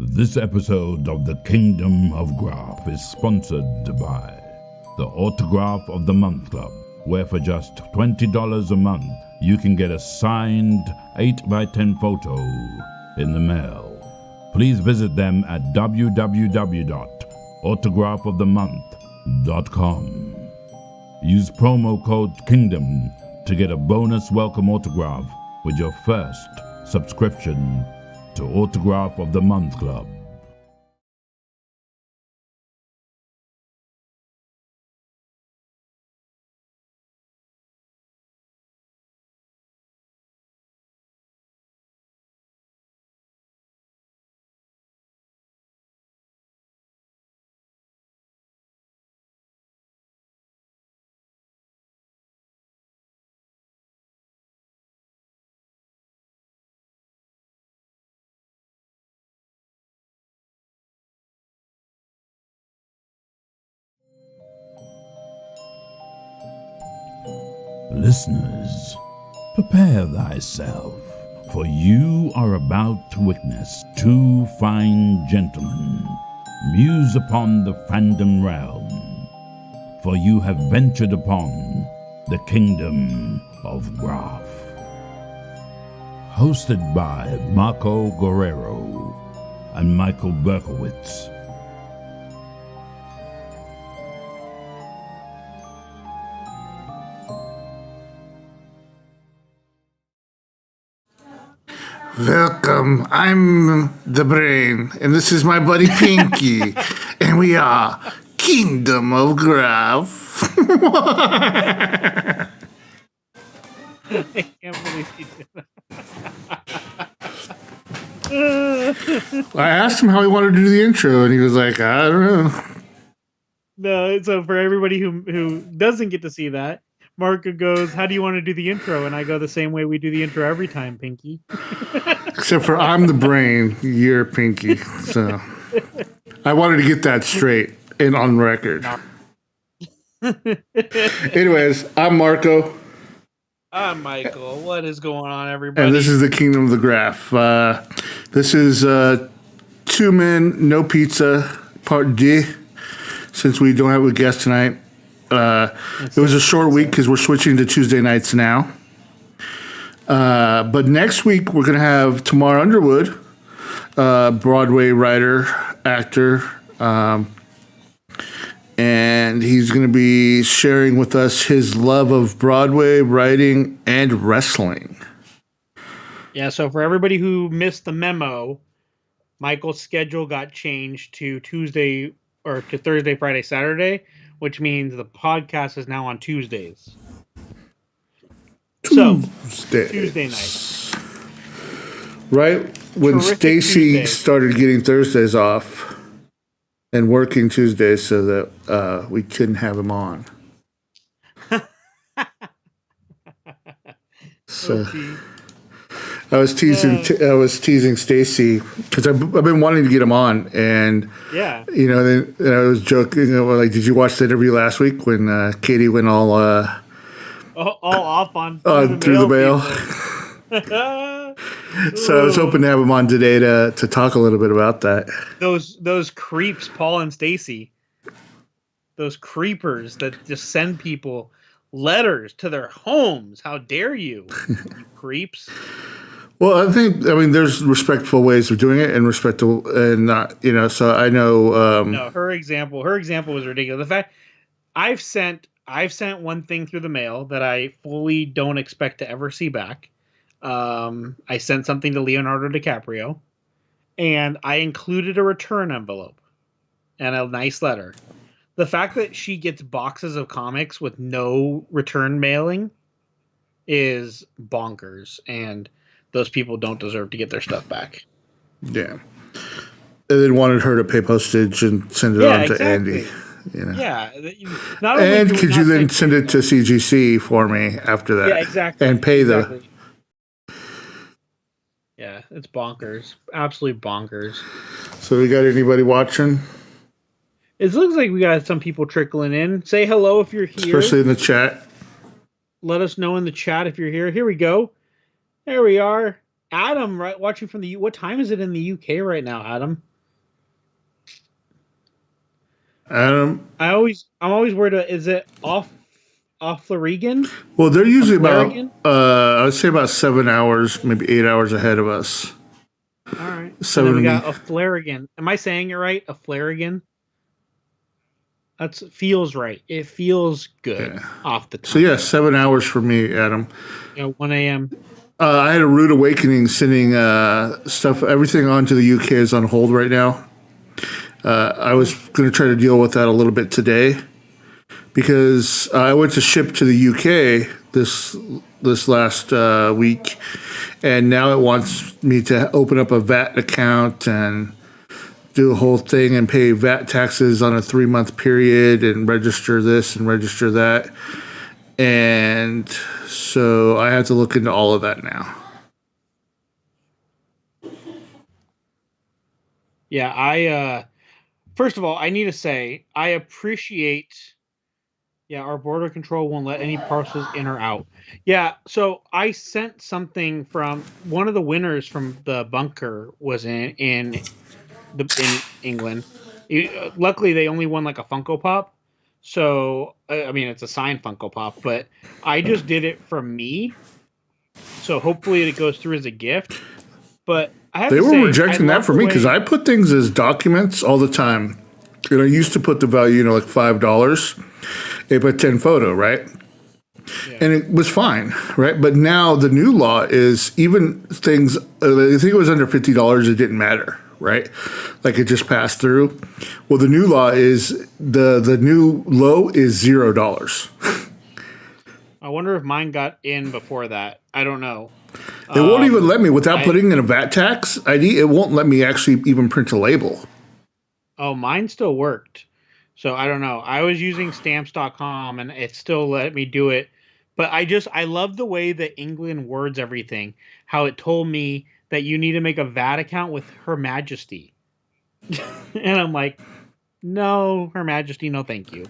This episode of the Kingdom of Graph is sponsored by the Autograph of the Month Club, where for just $20 a month, you can get a signed 8x10 photo in the mail. Please visit them at www.autographofthemonth.com. Use promo code KINGDOM to get a bonus welcome autograph with your first subscription to Autograph of the Month Club. Listeners, prepare thyself, for you are about to witness two fine gentlemen muse upon the fandom realm, for you have ventured upon the Kingdom of Graph. Hosted by Marco Guerrero and Michael Berkowitz. Welcome, I'm the Brain, and this is my buddy Pinky, and we are Kingdom of Graph. I can't believe he did that. I asked him how he wanted to do the intro, and he was like, I don't know. No, so for everybody who doesn't get to see that, Marco goes, how do you want to do the intro? And I go the same way we do the intro every time, Pinky. Except for I'm the Brain, you're Pinky. So I wanted to get that straight and on record. Anyways, I'm Marco. I'm Michael. What is going on, everybody? And this is the Kingdom of the Graph. This is 2 Men, No Pizza, part D, since we don't have a guest tonight. It was a short week because we're switching to Tuesday nights now. But next week, we're going to have Tamar Underwood, Broadway writer, actor, and he's going to be sharing with us his love of Broadway, writing, and wrestling. Yeah, so for everybody who missed the memo, Michael's schedule got changed to Tuesday or to Thursday, Friday, Saturday, which means the podcast is now on Tuesdays. So, Tuesday night. Right when Stacy started getting Thursdays off and working Tuesdays so that we couldn't have him on. So I was teasing Stacy because I've been wanting to get him on, and yeah, then I was joking, like, did you watch the interview last week when Katie went all off on through the mail? So I was hoping to have him on today to talk a little bit about that. Those creeps, Paul and Stacy, those creepers that just send people letters to their homes. How dare you, you creeps? Well, I mean, there's respectful ways of doing it, and not, So I know. No, her example was ridiculous. The fact I've sent one thing through the mail that I fully don't expect to ever see back. I sent something to Leonardo DiCaprio, and I included a return envelope and a nice letter. The fact that she gets boxes of comics with no return mailing is bonkers, and those people don't deserve to get their stuff back. Yeah. They wanted her to pay postage and send it on to Andy. Yeah. And could you then send it to CGC for me after that? Yeah, exactly. And pay Yeah, it's bonkers. Absolutely bonkers. So we got anybody watching? It looks like we got some people trickling in. Say hello if you're here. Especially in the chat. Let us know in the chat if you're here. Here we go. There we are. Adam, right, watching from the... What time is it in the UK right now, Adam? Adam. I'm always worried. Is it off Florigan? Well, they're usually about Flarigan? I would say about 7 hours, maybe 8 hours ahead of us. All right. And then 7 we week. got a Flarigan. Am I saying it right? A Flarigan? That feels right. It feels good off the top. So yeah, 7 hours for me, Adam. 1 a.m. I had a rude awakening sending stuff. Everything onto the UK is on hold right now. I was going to try to deal with that a little bit today because I went to ship to the UK this last week, and now it wants me to open up a VAT account and do a whole thing and pay VAT taxes on a 3-month period and register this and register that. And so I have to look into all of that now. Yeah, first of all, I need to say I appreciate. Yeah, our border control won't let any parcels in or out. Yeah, so I sent something from one of the winners from the bunker was in England. Luckily, they only won like a Funko Pop. So I mean, it's a signed Funko Pop, but I just did it for me. So hopefully, it goes through as a gift. But I have They to were say, rejecting I that love for the me way- because I put things as documents all the time. And I used to put the value, like $5. They put 10 photo, right? Yeah. And it was fine, right? But now the new law is even things, I think it was under $50, it didn't matter, right? Like it just passed through. Well, the new law is the new low is $0. I wonder if mine got in before that. I don't know. It won't even let me, without putting in a VAT tax ID, it won't let me actually even print a label. Oh, mine still worked. So I don't know. I was using stamps.com and it still let me do it. But I love the way that England words everything. How it told me that you need to make a VAT account with Her Majesty. And I'm like, no, Her Majesty, no thank you.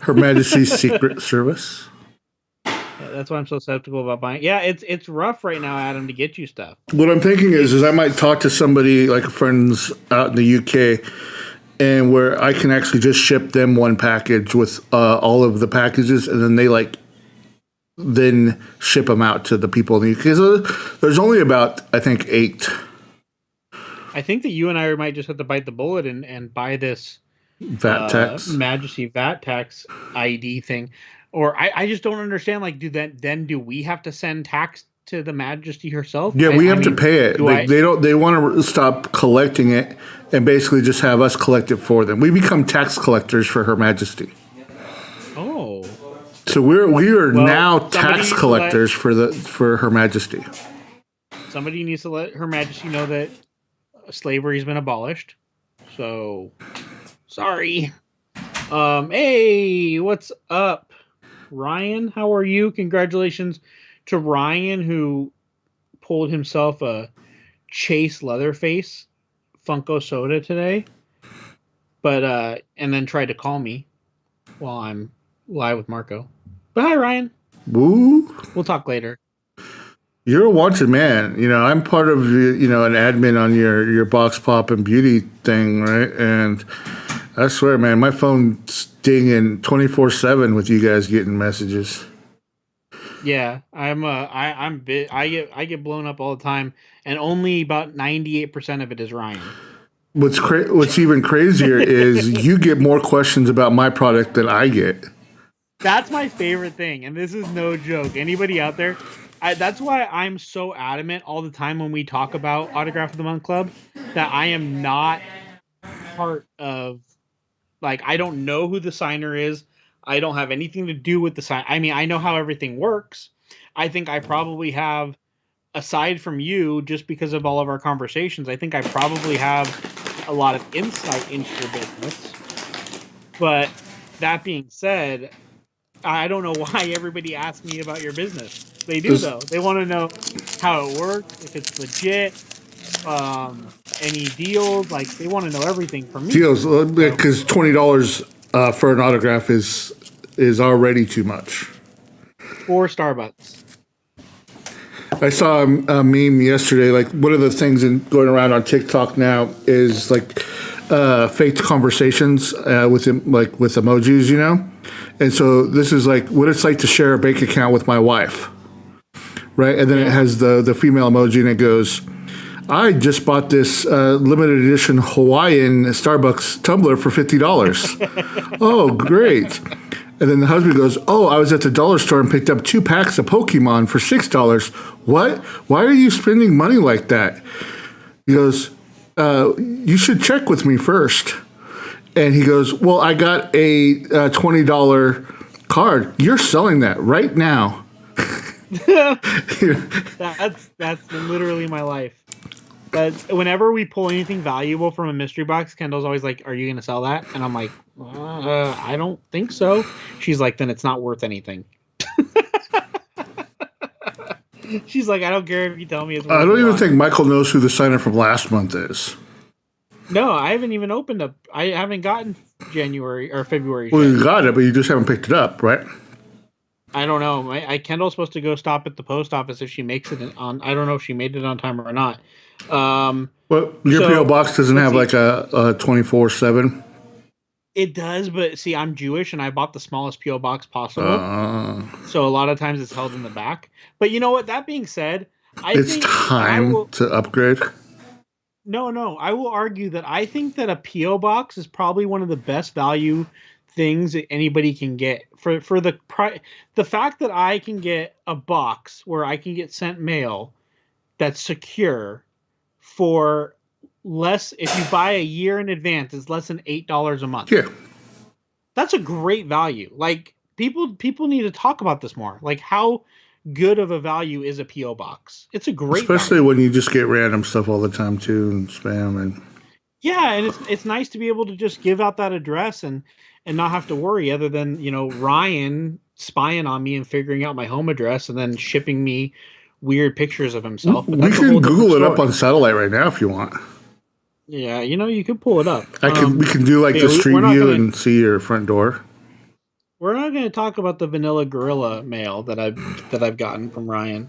Her Majesty's Secret Service. That's why I'm so skeptical about buying. Yeah, it's rough right now, Adam, to get you stuff. What I'm thinking is I might talk to somebody like friends out in the UK, and where I can actually just ship them one package with all of the packages, and then they then ship them out to the people in the UK. So there's only about, I think, 8. I think that you and I might just have to bite the bullet and buy this VAT tax. Majesty VAT tax ID thing. Or I just don't understand. Like, do we have to send tax to the Majesty herself? Yeah, we have to pay it. They want to stop collecting it and basically just have us collect it for them. We become tax collectors for Her Majesty. Oh, so we are now tax collectors for Her Majesty. Somebody needs to let Her Majesty know that slavery's been abolished. So sorry. Hey, what's up? Ryan, how are you? Congratulations to Ryan, who pulled himself a Chase Leatherface Funko soda today, but and then tried to call me while I'm live with Marco. But hi, Ryan. Woo. We'll talk later. You're a wanted man. I'm part of an admin on your box pop and beauty thing, right? And I swear, man, my phone's dinging 24/7 with you guys getting messages. Yeah, I get blown up all the time, and only about 98% of it is Ryan. What's even crazier is you get more questions about my product than I get. That's my favorite thing, and this is no joke. Anybody out there? That's why I'm so adamant all the time when we talk about Autograph of the Month Club that I am not part of. Like, I don't know who the signer is. I don't have anything to do with the sign. I mean, I know how everything works. I think I probably have, aside from you, just because of all of our conversations, I think I probably have a lot of insight into your business. But that being said, I don't know why everybody asks me about your business. They do, though. They want to know how it works, if it's legit, any deals. Like, they want to know everything from me. Deals, because $20 for an autograph is already too much. For Starbucks. I saw a meme yesterday. Like, one of the things going around on TikTok now is like faked conversations with emojis, you know. And so this is like what it's like to share a bank account with my wife, right? And then it has the female emoji, and it goes, I just bought this limited edition Hawaiian Starbucks tumbler for $50. Oh, great. And then the husband goes, oh, I was at the dollar store and picked up 2 packs of Pokemon for $6. What? Why are you spending money like that? He goes, you should check with me first. And he goes, well, I got a $20 card. You're selling that right now. That's literally my life. But whenever we pull anything valuable from a mystery box, Kendall's always like, are you going to sell that? And I'm like, I don't think so. She's like, then it's not worth anything. She's like, I don't care if you tell me it's worth I don't even think Michael knows who the signer from last month is. No, I haven't even opened up. I haven't gotten January or February. Well, you got it, but you just haven't picked it up, right? I don't know. Kendall's supposed to go stop at the post office if she makes it on. I don't know if she made it on time or not. Well, your P.O. box doesn't have like a 24/7. It does, but see, I'm Jewish and I bought the smallest P.O. box possible. So a lot of times it's held in the back. But you know what? That being said, it's time to upgrade. No. I will argue that I think that a P.O. box is probably one of the best value things that anybody can get for the fact that I can get a box where I can get sent mail that's secure for less. If you buy a year in advance, it's less than $8 a month. Yeah, that's a great value. Like people need to talk about this more. Like how good of a value is a P.O. box? It's a great, especially value. When you just get random stuff all the time too, and spam and. Yeah, and it's nice to be able to just give out that address and not have to worry, other than Ryan spying on me and figuring out my home address and then shipping me weird pictures of himself. But we can Google it up on satellite right now if you want. Yeah, you could pull it up. We can do like the street view and see your front door. We're not going to talk about the vanilla gorilla mail that I've gotten from Ryan.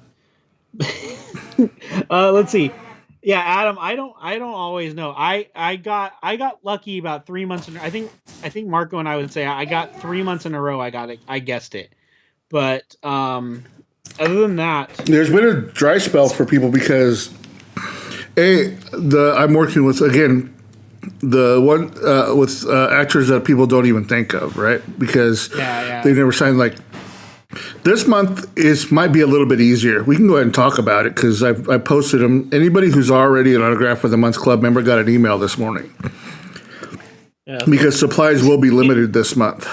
Let's see. Yeah, Adam, I don't always know. I got lucky about 3 months I think Marco and I would say I got 3 months in a row I guessed it. But other than that, there's been a dry spell for people because I'm working with again the one with actors that people don't even think of, right? Because they've never signed. Like this month might be a little bit easier. We can go ahead and talk about it because I posted them. Anybody who's already an Autograph for the Month Club member got an email this morning. Yeah, because supplies will be limited this month.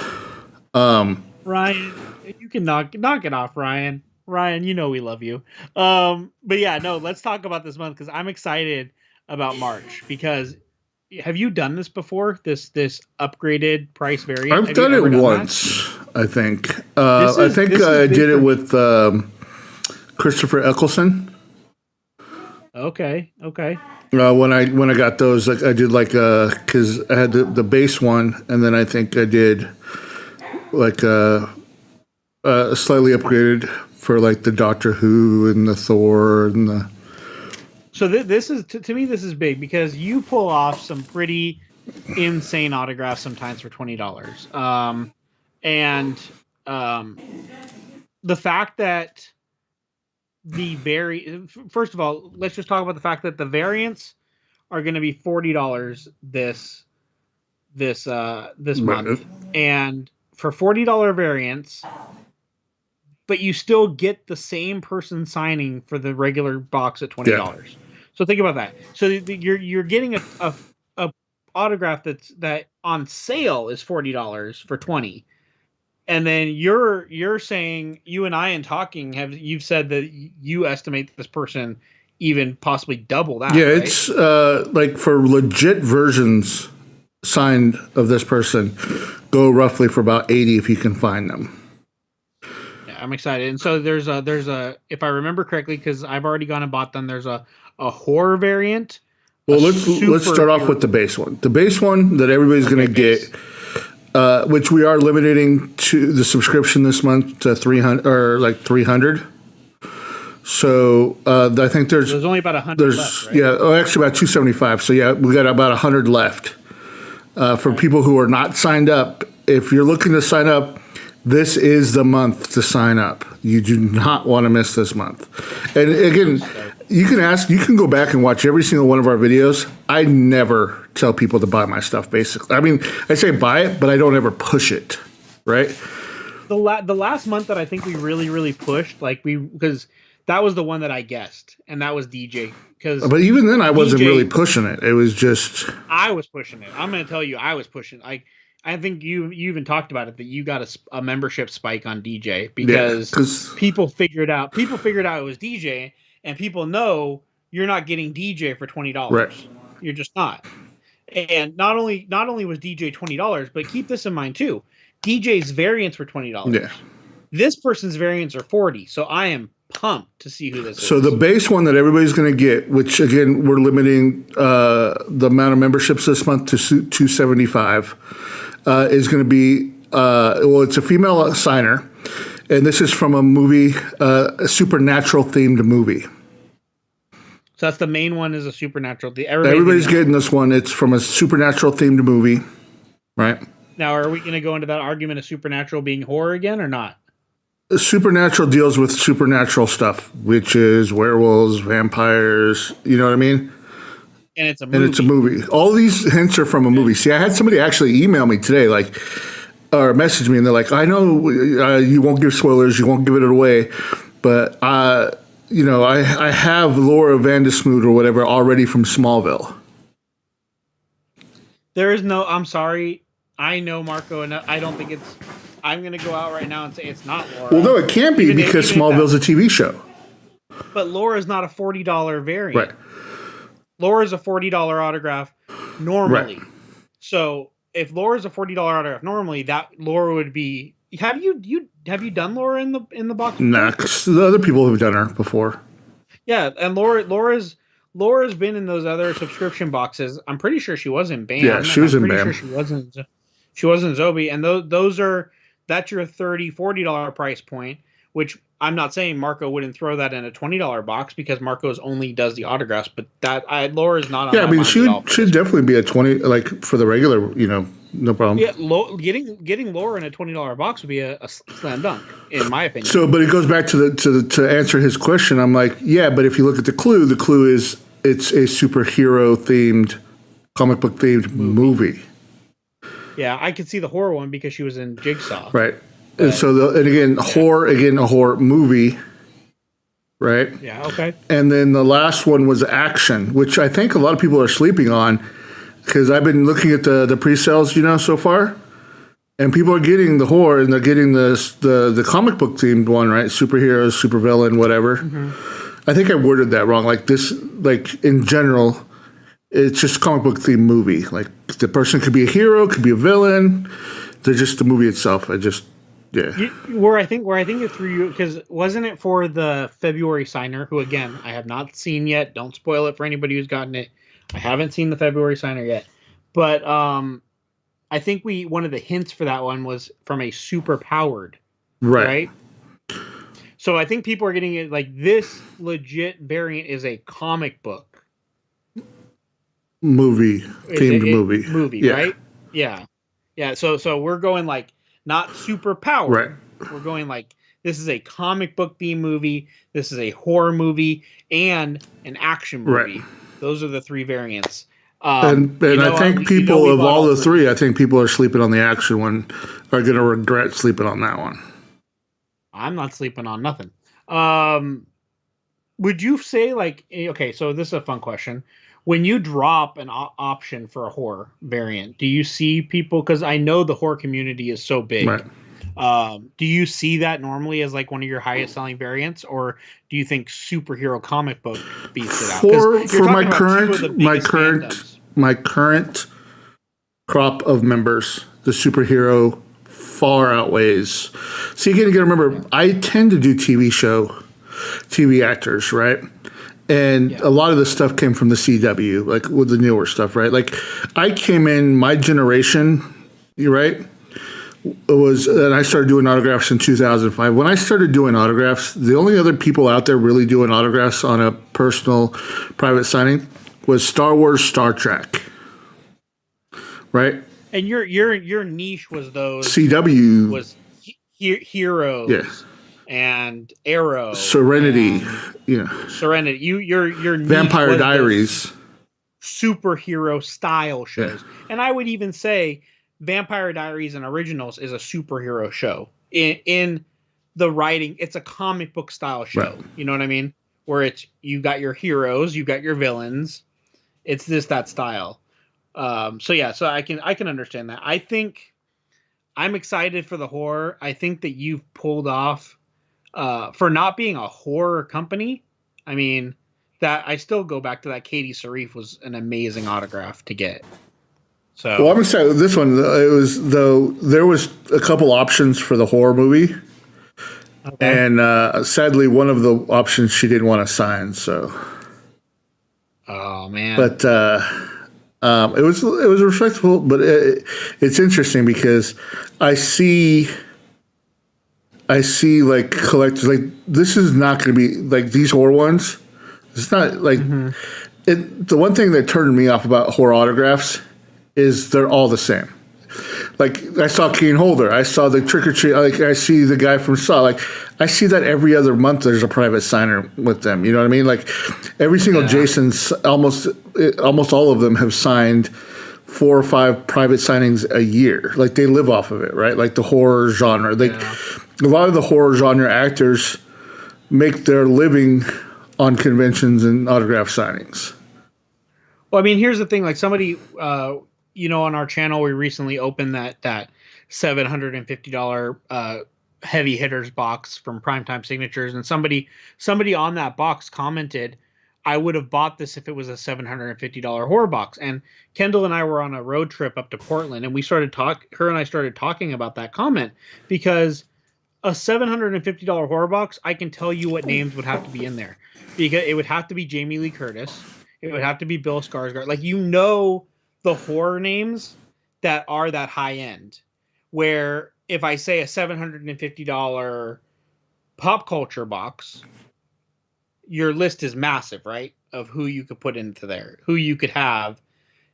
Ryan, you can knock it off, Ryan. Ryan, we love you. But yeah, no, let's talk about this month because I'm excited about March because. Have you done this before? This upgraded price variant? I've done it once, I think. I did it with Christopher Eccleston. Okay. When I got those, I did because I had the base one, and then I think I did slightly upgraded for the Doctor Who and the Thor and the. So this is to me this is big because you pull off some pretty insane autographs sometimes for $20, and the fact that first of all, let's just talk about the fact that the variants are going to be $40 this month, and for $40 variants. But you still get the same person signing for the regular box at $20. Yeah. So think about that. So you're getting a autograph that on sale is $40 for $20, and then you're saying you and I in talking you've said that you estimate this person even possibly double that. Yeah, right? It's for legit versions signed of this person, go roughly for about $80 if you can find them. I'm excited. And so there's a if I remember correctly, because I've already gone and bought them, there's a horror variant. Well, let's start off with the base one. The base one that everybody's going to get, which we are limiting to the subscription this month to 300 or 300. So I think there's only about 100 left, right? Yeah, actually about 275. So yeah, we got about 100 left. For people who are not signed up, if you're looking to sign up, this is the month to sign up. You do not want to miss this month. And again, you can go back and watch every single one of our videos. I never tell people to buy my stuff, basically. I mean, I say buy it, but I don't ever push it, right? The last month that I think we really pushed, because that was the one that I guessed, and that was DJ. But even then, I wasn't really pushing it. It was just... I was pushing it. I'm going to tell you, I was pushing it. I think you even talked about it, that you got a membership spike on DJ because people figured out it was DJ, and people know you're not getting DJ for $20. Right. You're just not. And not only was DJ $20, but keep this in mind too. DJ's variants were $20. Yeah. This person's variants are $40. So I am pumped to see who this is. So the base one that everybody's going to get, which again we're limiting the amount of memberships this month to 275, is going to be it's a female signer, and this is from a movie, a supernatural themed movie. So that's the main one, is a supernatural. Everybody's getting this one. It's from a supernatural themed movie, right? Now, are we going to go into that argument of supernatural being horror again or not? Supernatural deals with supernatural stuff, witches, werewolves, vampires. You know what I mean? And it's a movie. All these hints are from a movie. See, I had somebody actually email me today, or message me, and they're like, "I know you won't give spoilers, you won't give it away, but I have Laura Vandersmoot or whatever already from Smallville." There is no. I'm sorry. I know Marco, and I don't think it's. I'm going to go out right now and say it's not Laura. Well, no, it can't be because Smallville's a TV show. But Laura's not a $40 variant. Right. Laura's a $40 autograph normally. Right. So if Laura's a $40 autograph normally, that Laura would be. Have you done Laura in the box? Nah, 'cause the other people have done her before. Yeah, and Laura's been in those other subscription boxes. I'm pretty sure she was in BAM. Yeah, she was in BAM. I'm pretty sure she was in Zobi, and that's your $30, $40 price point, which I'm not saying Marco wouldn't throw that in a $20 box because Marco's only does the autographs, but Laura's not on. Yeah, I mean, she should definitely be a 20, for the regular, no problem. Yeah, getting Laura in a $20 box would be a slam dunk, in my opinion. So, but it goes back to answer his question. I'm like, yeah, but if you look at the clue is it's a superhero themed, comic book themed movie. Yeah, I could see the horror one because she was in Jigsaw. Right. And so, a horror movie, right? Yeah, okay. And then the last one was action, which I think a lot of people are sleeping on because I've been looking at the pre-sales, so far. And people are getting the horror and they're getting the comic book themed one, right? Superheroes, supervillain, whatever. Mm-hmm. I think I worded that wrong. In general, it's just a comic book themed movie. Like the person could be a hero, could be a villain. They're just the movie itself. Where I think it threw you, because wasn't it for the February signer, who again I have not seen yet. Don't spoil it for anybody who's gotten it. I haven't seen the February signer yet, but I think one of the hints for that one was from a super powered, right? So I think people are getting it like this legit variant is a comic book themed movie, yeah. Right? Yeah. So we're going not super powered. Right. We're going this is a comic book themed movie. This is a horror movie and an action movie. Right. Those are the three variants. And I think people of all the three, I think people are sleeping on the action one, are going to regret sleeping on that one. I'm not sleeping on nothing. Would you say okay, so this is a fun question. When you drop an option for a horror variant, do you see people, because I know the horror community is so big, right. Do you see that normally as one of your highest selling variants, or do you think superhero comic book beats it out? For my current crop of members, the superhero far outweighs. So you got to remember, I tend to do TV actors, right? And a lot of the stuff came from the CW, with the newer stuff, right? I came in, my generation, right? And I started doing autographs in 2005. When I started doing autographs, the only other people out there really doing autographs on a personal, private signing was Star Wars, Star Trek, right? And your niche was those CW was heroes. Yeah. And Arrow, Serenity, Serenity. Your niche Vampire was Diaries, superhero style shows, and I would even say Vampire Diaries and Originals is a superhero show in the writing. It's a comic book style show. Right. You know what I mean? Where it's you got your heroes, you got your villains. It's that style. So I can understand that. I think I'm excited for the horror. I think that you've pulled off. For not being a horror company, I mean, that I still go back to that Katie Sarif was an amazing autograph to get. So, well, I'm excited with this one. There was a couple options for the horror movie, and sadly, one of the options she didn't want to sign. So, oh man! But it was respectful. But it's interesting because I see like collectors like this is not going to be like these horror ones. It's not like the one thing that turned me off about horror autographs is they're all the same. Like I saw Kane Holder, I saw the Trick or Treat. Like I see the guy from Saw. Like I see that every other month. There's a private signer with them. You know what I mean? Like every single Jason's almost all of them have signed 4 or 5 private signings a year. Like they live off of it, right? Like the horror genre. A lot of the horror genre actors make their living on conventions and autograph signings. Well, I mean, here's the thing. Like somebody, on our channel, we recently opened that $750 heavy hitters box from Primetime Signatures, and somebody on that box commented, I would have bought this if it was a $750 horror box. And Kendall and I were on a road trip up to Portland, and her and I started talking about that comment because a $750 horror box, I can tell you what names would have to be in there, because it would have to be Jamie Lee Curtis, it would have to be Bill Skarsgård, like the horror names that are that high end. Where if I say a $750 pop culture box, your list is massive, right? Of who you could put into there, who you could have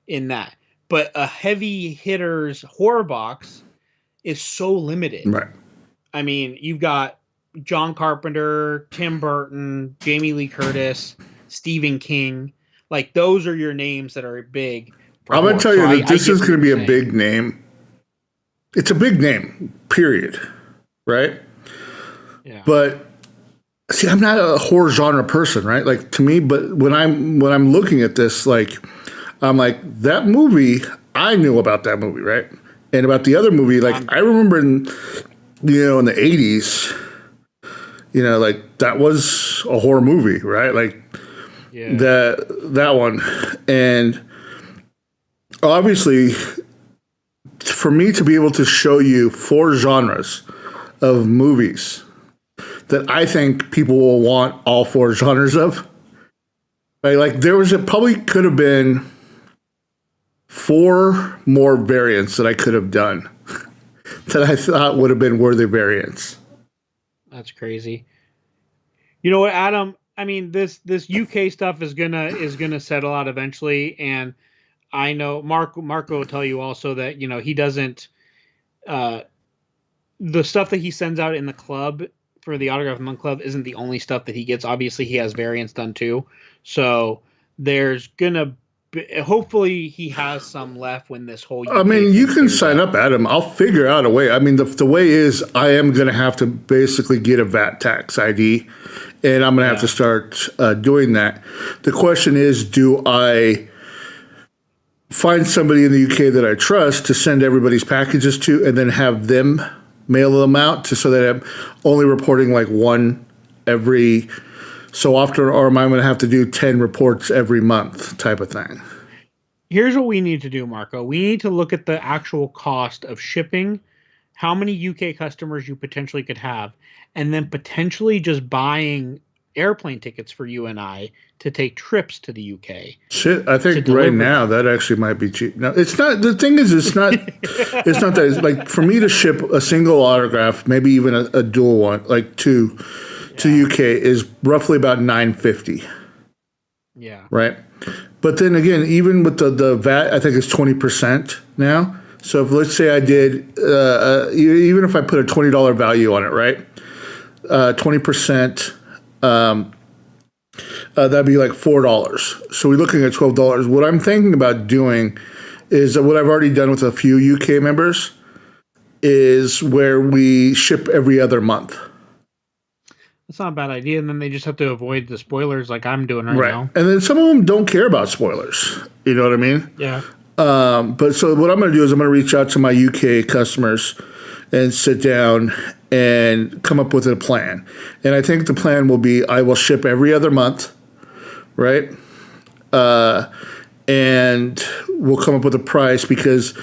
in that. But a heavy hitters horror box is so limited. Right. I mean, you've got John Carpenter, Tim Burton, Jamie Lee Curtis, Stephen King. Like those are your names that are big. I'm going to tell you that this is going to be a big name. It's a big name, period. Right? Yeah. But see, I'm not a horror genre person, right? Like to me, but when I'm looking at this, like I'm like that movie. I knew about that movie, right? And about the other movie, like I remember in the 80s, like that was a horror movie, right? Like that one, and obviously, for me to be able to show you 4 genres of movies that I think people will want all 4 genres of. Right? Like it probably could have been 4 more variants that I could have done that I thought would have been worthy variants. That's crazy. You know what, Adam? I mean, this UK stuff is gonna settle out eventually, and I know Marco will tell you also that he doesn't the stuff that he sends out in the club for the Autograph Month Club isn't the only stuff that he gets. Obviously, he has variants done too. So there's gonna hopefully he has some left when this whole. I mean, you can sign up, Adam. I'll figure out a way. I mean, the way is I am going to have to basically get a VAT tax ID, and I'm going to have to start doing that. The question is, do I find somebody in the UK that I trust to send everybody's packages to, and then have them mail them out so that I'm only reporting like one every so often, or am I going to have to do 10 reports every month type of thing? Here's what we need to do, Marco. We need to look at the actual cost of shipping, how many UK customers you potentially could have, and then potentially just buying airplane tickets for you and I to take trips to the UK. Shit, I think right now that actually might be cheap. No, it's not. The thing is, it's not. It's not that. It's like for me to ship a single autograph, maybe even a dual one, like to UK is roughly about $9.50. Yeah. Right. But then again, even with the VAT, I think it's 20% now. So if let's say I did, even if I put a $20 value on it, right? 20%, that'd be like $4. So we're looking at $12. What I'm thinking about doing is what I've already done with a few UK members is where we ship every other month. That's not a bad idea. And then they just have to avoid the spoilers like I'm doing right now. And then some of them don't care about spoilers. You know what I mean? Yeah. But so what I'm going to do is I'm going to reach out to my UK customers and sit down and come up with a plan. And I think the plan will be I will ship every other month, right? And we'll come up with a price because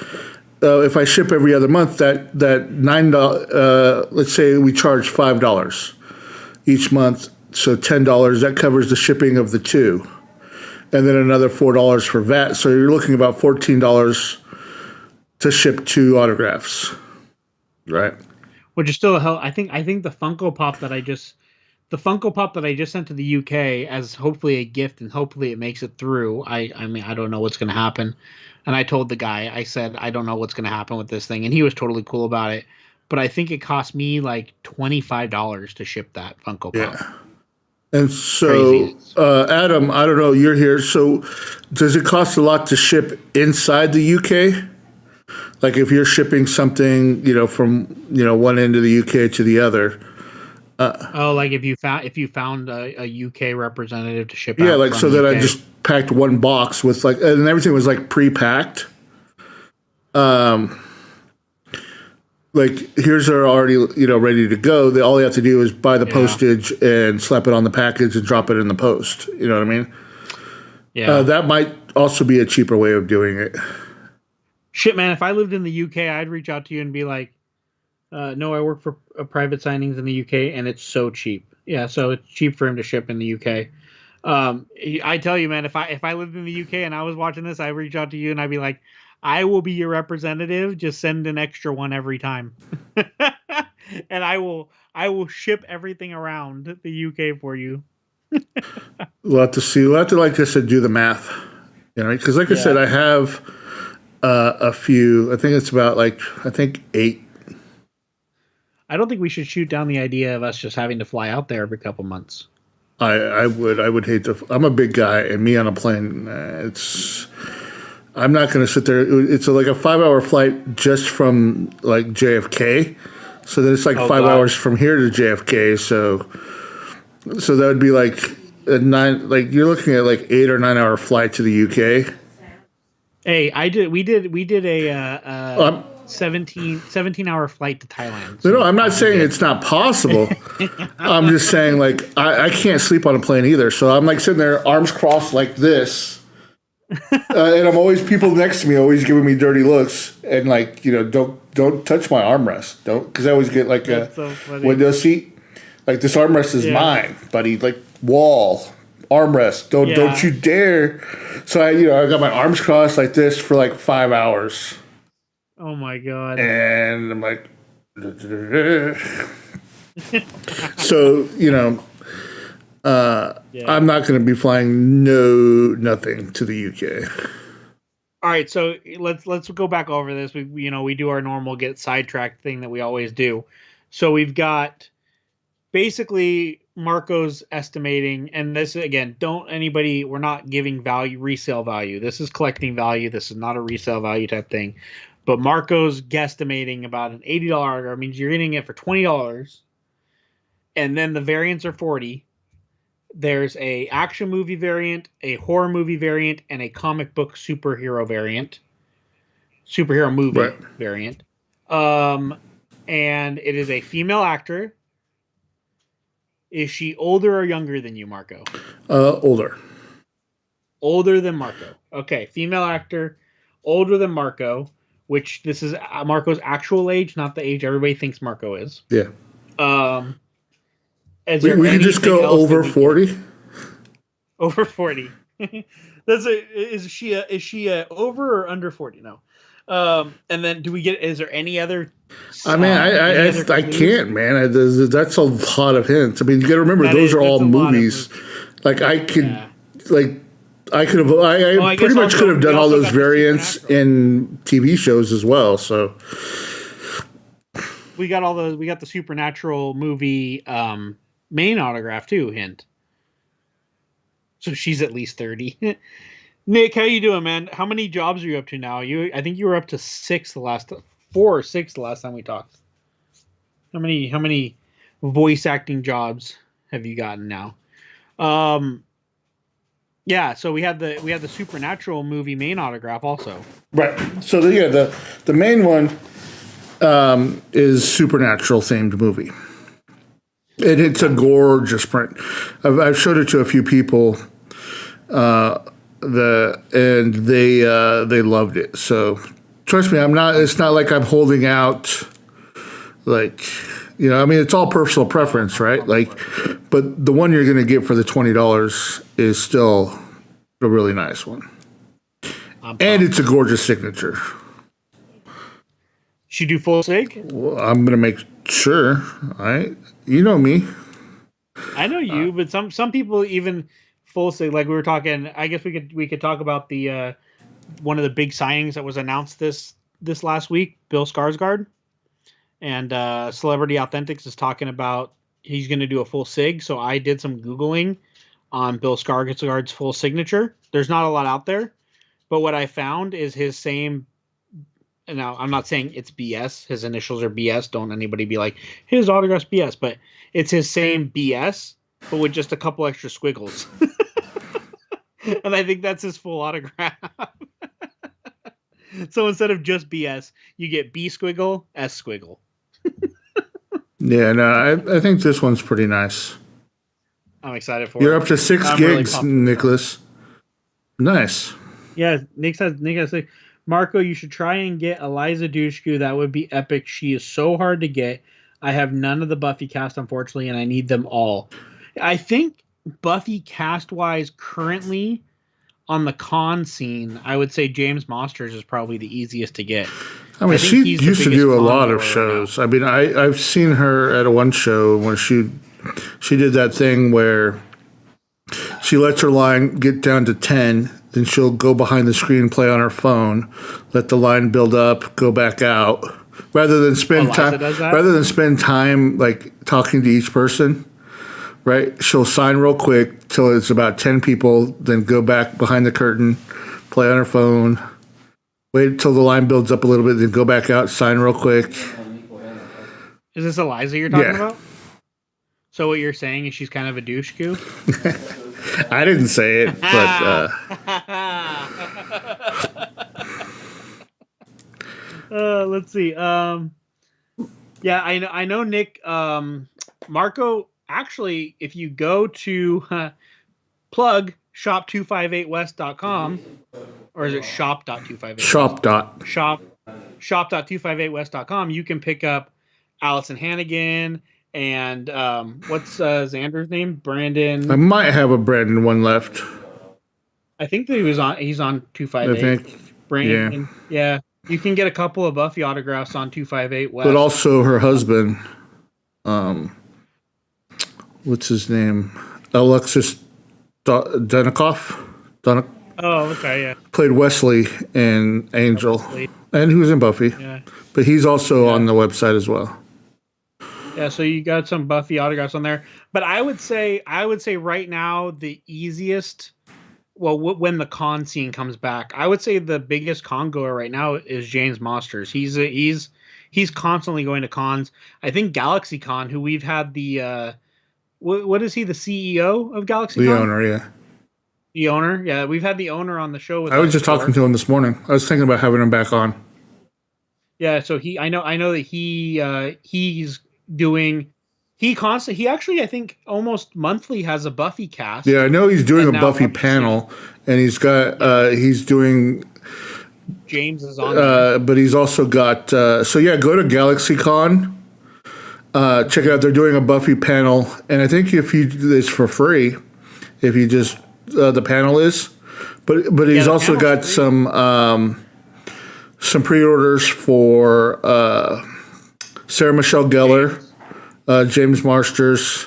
if I ship every other month, that $9, let's say we charge $5 each month, so $10, that covers the shipping of the two. And then another $4 for VAT. So you're looking about $14 to ship 2 autographs. Right. Which is still a hell. I think the Funko Pop that I just sent to the UK as hopefully a gift and hopefully it makes it through. I mean, I don't know what's going to happen. And I told the guy, I said, I don't know what's going to happen with this thing. And he was totally cool about it. But I think it cost me like $25 to ship that Funko Pop. Yeah. And so, Adam, I don't know, you're here. So does it cost a lot to ship inside the UK? Like if you're shipping something, from, one end of the UK to the other. Like if you found a UK representative to ship Yeah, out like from so that UK. I just packed one box with and everything was like pre-packed. Like here's our already, ready to go. All they have to do is buy the postage and slap it on the package and drop it in the post. You know what I mean? Yeah. That might also be a cheaper way of doing it. Shit, man, if I lived in the UK, I'd reach out to you and be like, no, I work for private signings in the UK, and it's so cheap. Yeah, so it's cheap for him to ship in the UK. I tell you, man, if I lived in the UK and I was watching this, I'd reach out to you and I'd be like, I will be your representative. Just send an extra one every time. And I will ship everything around the UK for you. We'll have to see. We'll have to, like I said, do the math. Because like I said, I have a few. I think it's about 8. I don't think we should shoot down the idea of us just having to fly out there every couple months. I would hate to. I'm a big guy, and me on a plane, I'm not going to sit there. It's like a 5-hour flight just from JFK, so then it's 5 hours from here to JFK. So that would be like a 9. Like you're looking at 8 or 9 hour flight to the UK. Hey, we did a 17-hour flight to Thailand. So no, I'm not saying it's not possible. I'm just saying I can't sleep on a plane either. So I'm sitting there, arms crossed like this. And I'm always people next to me always giving me dirty looks and don't touch my armrest, because I always get so window seat. This armrest is mine, buddy. Wall armrest. Don't you dare. So I got my arms crossed like this for 5 hours. Oh my god. And I'm like, so I'm not going to be flying nothing to the UK. All right, so let's go back over this. We do our normal get sidetracked thing that we always do. So we've got basically Marco's estimating, and this again, we're not giving resale value. This is collecting value. This is not a resale value type thing. But Marco's guesstimating about an $80 autograph means you're getting it for $20, and then the variants are $40. There's a action movie variant, a horror movie variant, and a comic book superhero movie variant. And it is a female actor. Is she older or younger than you, Marco? Older. Older than Marco. Okay, female actor, older than Marco, which this is Marco's actual age, not the age everybody thinks Marco is. Yeah. We can just go over 40. Over 40. Is she over or under 40? No. And then is there any other? I can't, man. That's a lot of hints. I mean, you got to remember those are all movies. I could I could have. I guess pretty much also- could have done we all also those got the variants Supernatural. in TV shows as well. So We got the Supernatural movie main autograph too. Hint. So she's at least 30. Nick, how you doing, man? How many jobs are you up to now? I think you were up to 4 or 6 the last time we talked. How many voice acting jobs have you gotten now? Yeah, so we had the Supernatural movie main autograph also. right. So the main one is Supernatural themed movie. And it's a gorgeous print. I've showed it to a few people, and they loved it. So trust me, it's not like I'm holding out, like, I mean, it's all personal preference, right? Like, but the one you're going to get for the $20 is still a really nice one, and it's a gorgeous signature. She do full sig? Well, I'm going to make sure. You know me. I know you, but some people even full sig. Like we were talking, I guess we could talk about the one of the big signings that was announced this last week, Bill Skarsgård, and Celebrity Authentics is talking about he's going to do a full sig. So I did some Googling on Bill Skarsgård's full signature. There's not a lot out there, but what I found is his same. Now, I'm not saying it's BS. His initials are BS. Don't anybody be like, his autograph's BS. But it's his same BS, but with just a couple extra squiggles. And I think that's his full autograph. So instead of just BS, you get B squiggle, S squiggle. Yeah, no, I think this one's pretty nice. I'm excited for it. You're up to 6 I'm really gigs, pumped for it. Nicholas. Nice. Yeah, Nick has like, Marco, you should try and get Eliza Dushku. That would be epic. She is so hard to get. I have none of the Buffy cast, unfortunately, and I need them all. I think Buffy cast-wise currently on the con scene, I would say James Masters is probably the easiest to get. I mean, I think she he's the used to biggest do a con lot of goer shows. I mean, I've seen her at one show where she did that thing where she lets her line get down to 10, then she'll go behind the screen, play on her phone, let the line build up, go back out, rather than spend Eliza does that? rather than spend time like talking to each person. Right, she'll sign real quick till it's about 10 people, then go back behind the curtain, play on her phone, wait till the line builds up a little bit, then go back out, sign real quick. Is this Eliza you're talking Yeah. about? So what you're saying is she's kind of a douche-coo? I didn't say it, but Let's see. Yeah, I know Nick. Marco, actually, if you go to plug shop258west.com, or is it shop.258? shop dot. Shop.258west.com, you can pick up Allison Hannigan and what's Xander's name? Brandon. I might have a Brandon one left. I think that he's on I 258. think, Brandon. Yeah. You can get a couple of Buffy autographs on 258 West. but also her husband. What's his name? Alexis Donikoff. Oh, okay, yeah. Played Wesley in Angel, Wesley. and he was in Buffy. Yeah. But he's also on the website as well. Yeah, so you got some Buffy autographs on there. But I would say right now the easiest, well, when the con scene comes back, I would say the biggest con goer right now is James Masters. He's constantly going to cons. I think GalaxyCon, who we've had the what is he, the CEO of GalaxyCon? The owner, yeah. The owner, yeah. We've had the owner on the show with I was us just before. talking to him this morning. I was thinking about having him back on. Yeah, so I know that he's doing. He actually, I think, almost monthly has a Buffy cast. Yeah, I know he's doing a And now Buffy Buffy's panel, and he's got he's doing, James is on there. but he's also got. So yeah, go to GalaxyCon. Check it out. They're doing a Buffy panel, and I think if you do this for free, if you just the panel is, but he's the also panel's got free. some pre-orders for Sarah Michelle Gellar, James Marsters.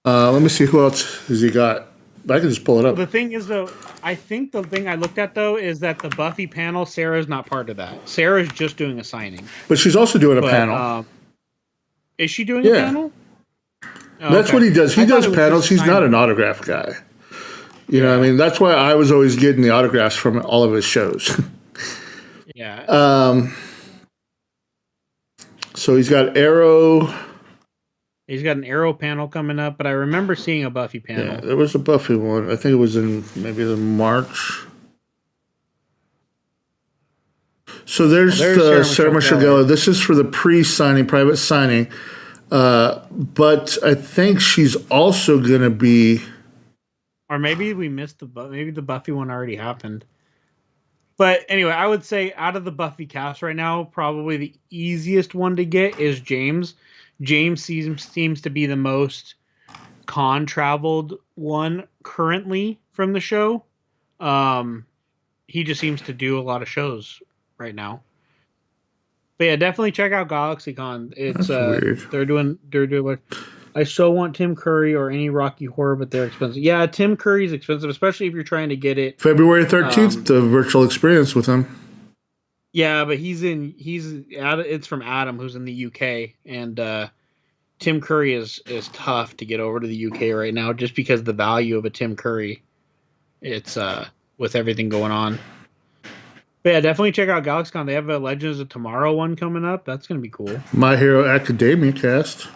Let me see who else has he got. I can just pull it up. The thing is, though, I think the thing I looked at, though, is that the Buffy panel, Sarah's not part of that. Sarah's just doing a signing. But she's also doing a panel. Is she doing a panel? Oh, that's what he does. He does panels. He's not an autograph guy. You know what I mean? That's why I was always getting the autographs from all of his shows. Yeah. So he's got Arrow. He's got an Arrow panel coming up, but I remember seeing a Buffy panel. Yeah, there was a Buffy one. I think it was in maybe March. So there's Sarah Michelle Gellar. This is for the pre-signing, private signing. But I think she's also going to be... Or maybe we missed maybe the Buffy one already happened. But anyway, I would say out of the Buffy cast right now, probably the easiest one to get is James. James seems to be the most con-traveled one currently from the show. He just seems to do a lot of shows right now. But yeah, definitely check out GalaxyCon. It's weird. They're doing like, I so want Tim Curry or any Rocky Horror, but they're expensive. Yeah, Tim Curry's expensive, especially if you're trying to get it February 13th, the virtual experience with him. Yeah, but it's from Adam, who's in the UK, and Tim Curry is tough to get over to the UK right now, just because the value of a Tim Curry. It's with everything going on. But yeah, definitely check out GalaxyCon. They have a Legends of Tomorrow one coming up. That's going to be cool. My Hero Academia cast.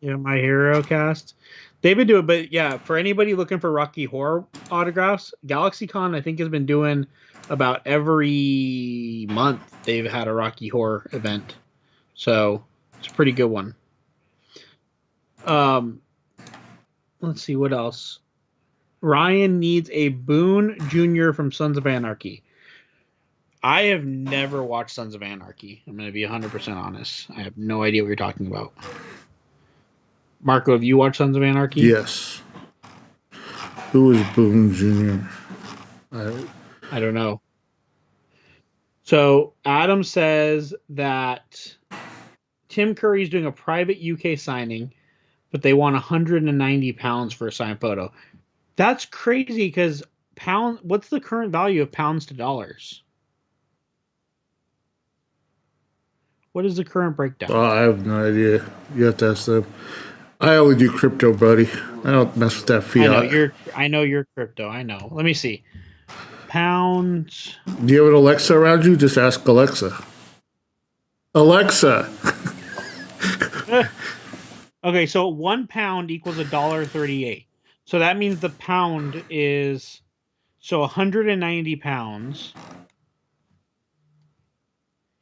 Yeah, My Hero cast. They've been doing, but yeah, for anybody looking for Rocky Horror autographs, GalaxyCon I think has been doing about every month. They've had a Rocky Horror event, so it's a pretty good one. Let's see what else. Ryan needs a Boone Jr. from Sons of Anarchy. I have never watched Sons of Anarchy. I'm going to be 100% honest. I have no idea what you're talking about. Marco, have you watched Sons of Anarchy? Yes. Who is Boone Jr.? I don't know. So Adam says that Tim Curry's doing a private UK signing, but they want £190 for a signed photo. That's crazy because what's the current value of pounds to dollars? What is the current breakdown? Oh, I have no idea. You have to ask them. I only do crypto, buddy. I don't mess with that fiat. I know you're crypto. I know. Let me see. Pounds. Do you have an Alexa around you? Just ask Alexa. Alexa. Okay, so 1 pound equals $1.38. So that means the pound is 190 pounds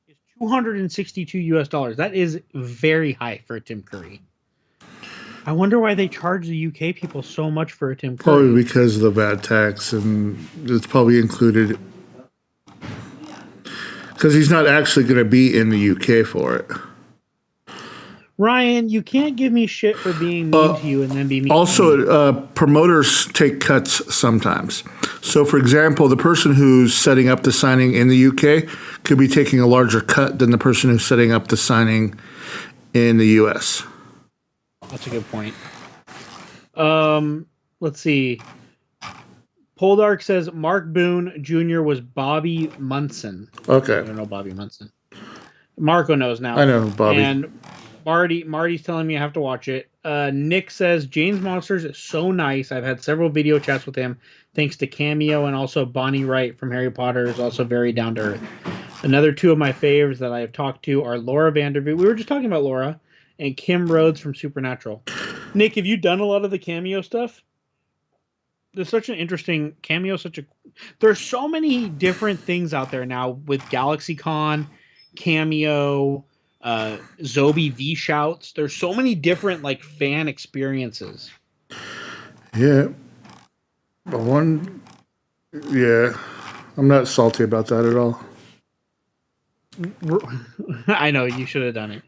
is $262. That is very high for a Tim Curry. I wonder why they charge the UK people so much for a Tim Curry. Probably because of the VAT tax, and it's probably included. Because he's not actually going to be in the UK for it. Ryan, you can't give me shit for being mean to you and then be mean also, to me. Promoters take cuts sometimes. So, for example, the person who's setting up the signing in the UK could be taking a larger cut than the person who's setting up the signing in the US. That's a good point. Let's see. Poldark says Mark Boone Jr. was Bobby Munson. Okay. I don't know Bobby Munson. Marco knows now. I know Bobby. And Marty's telling me I have to watch it. Nick says James Monsters is so nice. I've had several video chats with him thanks to Cameo, and also Bonnie Wright from Harry Potter is also very down to earth. Another two of my faves that I have talked to are Laura Vandervoot. We were just talking about Laura, and Kim Rhodes from Supernatural. Nick, have you done a lot of the Cameo stuff? There's such an interesting Cameo. There's so many different things out there now with GalaxyCon, Cameo, Zobi V Shouts. There's so many different fan experiences. Yeah. I'm not salty about that at all. I know you should have done it.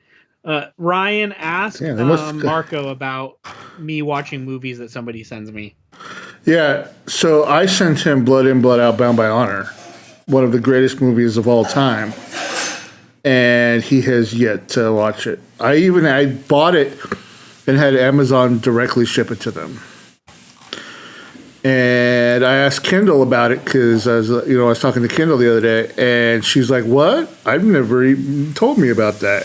Ryan asked Marco about me watching movies that somebody sends me. Yeah, so I sent him Blood In, Blood Out, Bound by Honor, one of the greatest movies of all time, and he has yet to watch it. I bought it and had Amazon directly ship it to them. And I asked Kendall about it because I was talking to Kendall the other day, and she's like, "What? I've never even told me about that."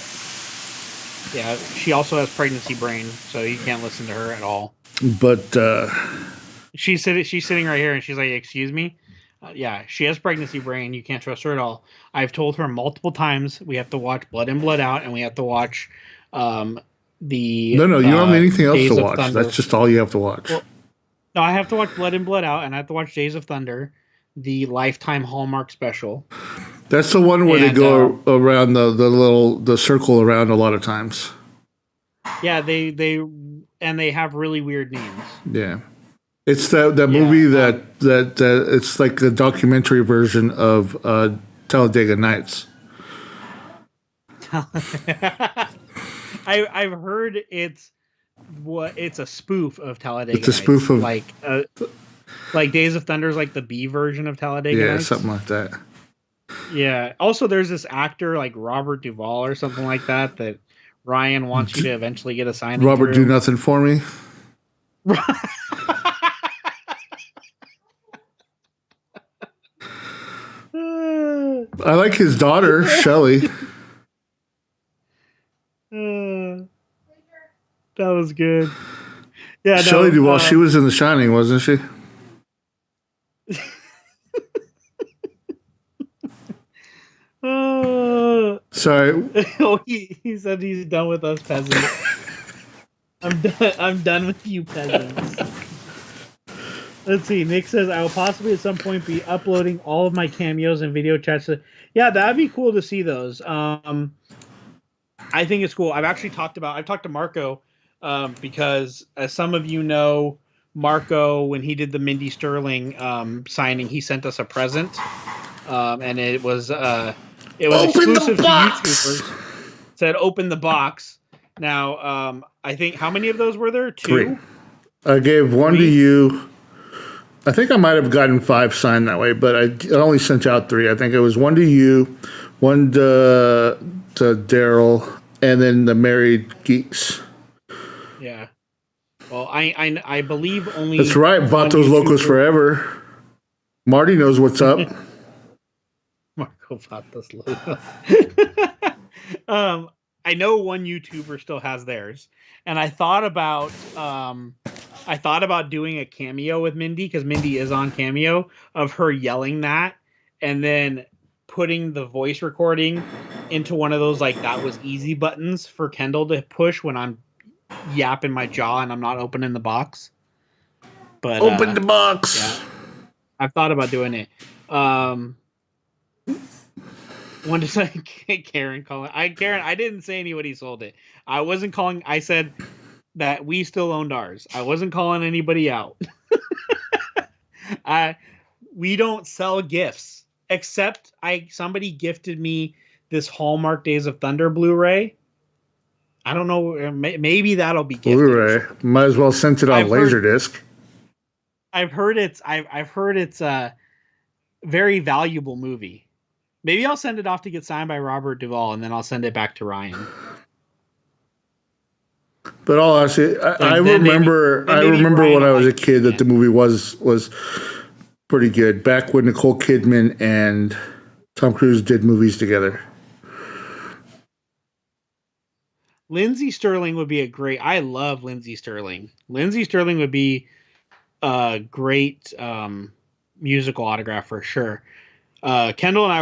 Yeah, she also has pregnancy brain, so you can't listen to her at all. But she's sitting right here, and she's like, "Excuse me." Yeah, she has pregnancy brain. You can't trust her at all. I've told her multiple times we have to watch Blood In, Blood Out, and we have to watch the. No, you don't have anything else Days to of watch. Thunder. That's just all you have to watch. Well, no, I have to watch Blood In, Blood Out, and I have to watch Days of Thunder, the Lifetime Hallmark special. That's the one where they go around the circle around a lot of times. Yeah, they have really weird names. Yeah, it's that movie that it's like a documentary version of Talladega Nights. I've heard it's a spoof of Talladega. It's a spoof of like Days of Thunder is like the B version of Talladega. Yeah, Nights. something like that. Yeah. Also, there's this actor like Robert Duvall or something like that Ryan wants you to eventually get assigned. Robert, do nothing for me. I like his daughter, Shelley. That was good. Yeah, Shelley Duvall. She was in The Shining, wasn't she? Sorry. Oh, he said he's done with us peasants. I'm done with you peasants. Let's see. Nick says I will possibly at some point be uploading all of my cameos and video chats. Yeah, that'd be cool to see those. I think it's cool. I've talked to Marco because as some of you know, Marco, when he did the Mindy Sterling signing, he sent us a present, and it was exclusive to YouTubers. It said open the box. Now, I think how many of those were there? 2? 3. I gave 1 to you. I think I might have gotten 5 signed that way, but I only sent out 3. I think it was 1 to you, 1 to Daryl, and then the Married Geeks. Yeah. Well, I believe only. That's right. Vatos Locos forever. Marty knows what's up. Marco Vatos Locos. I know one YouTuber still has theirs, and I thought about doing a cameo with Mindy because Mindy is on Cameo of her yelling that, and then putting the voice recording into one of those like that was easy buttons for Kendall to push when I'm yapping my jaw and I'm not opening the box. But open the box. Yeah, I've thought about doing it. One to say Karen calling. Karen, I didn't say anybody sold it. I wasn't calling. I said that we still owned ours. I wasn't calling anybody out. We don't sell gifts except somebody gifted me this Hallmark Days of Thunder Blu-ray. I don't know. Maybe that'll be gifted. Blu-ray. Might as well send it on Laserdisc. I've heard it's a very valuable movie. Maybe I'll send it off to get signed by Robert Duvall, and then I'll send it back to Ryan. But all honestly, I remember when I was a kid that the movie was pretty good. Back when Nicole Kidman and Tom Cruise did movies together. Lindsay Sterling would be I love Lindsay Sterling. Lindsay Sterling would be a great musical autograph for sure. Kendall and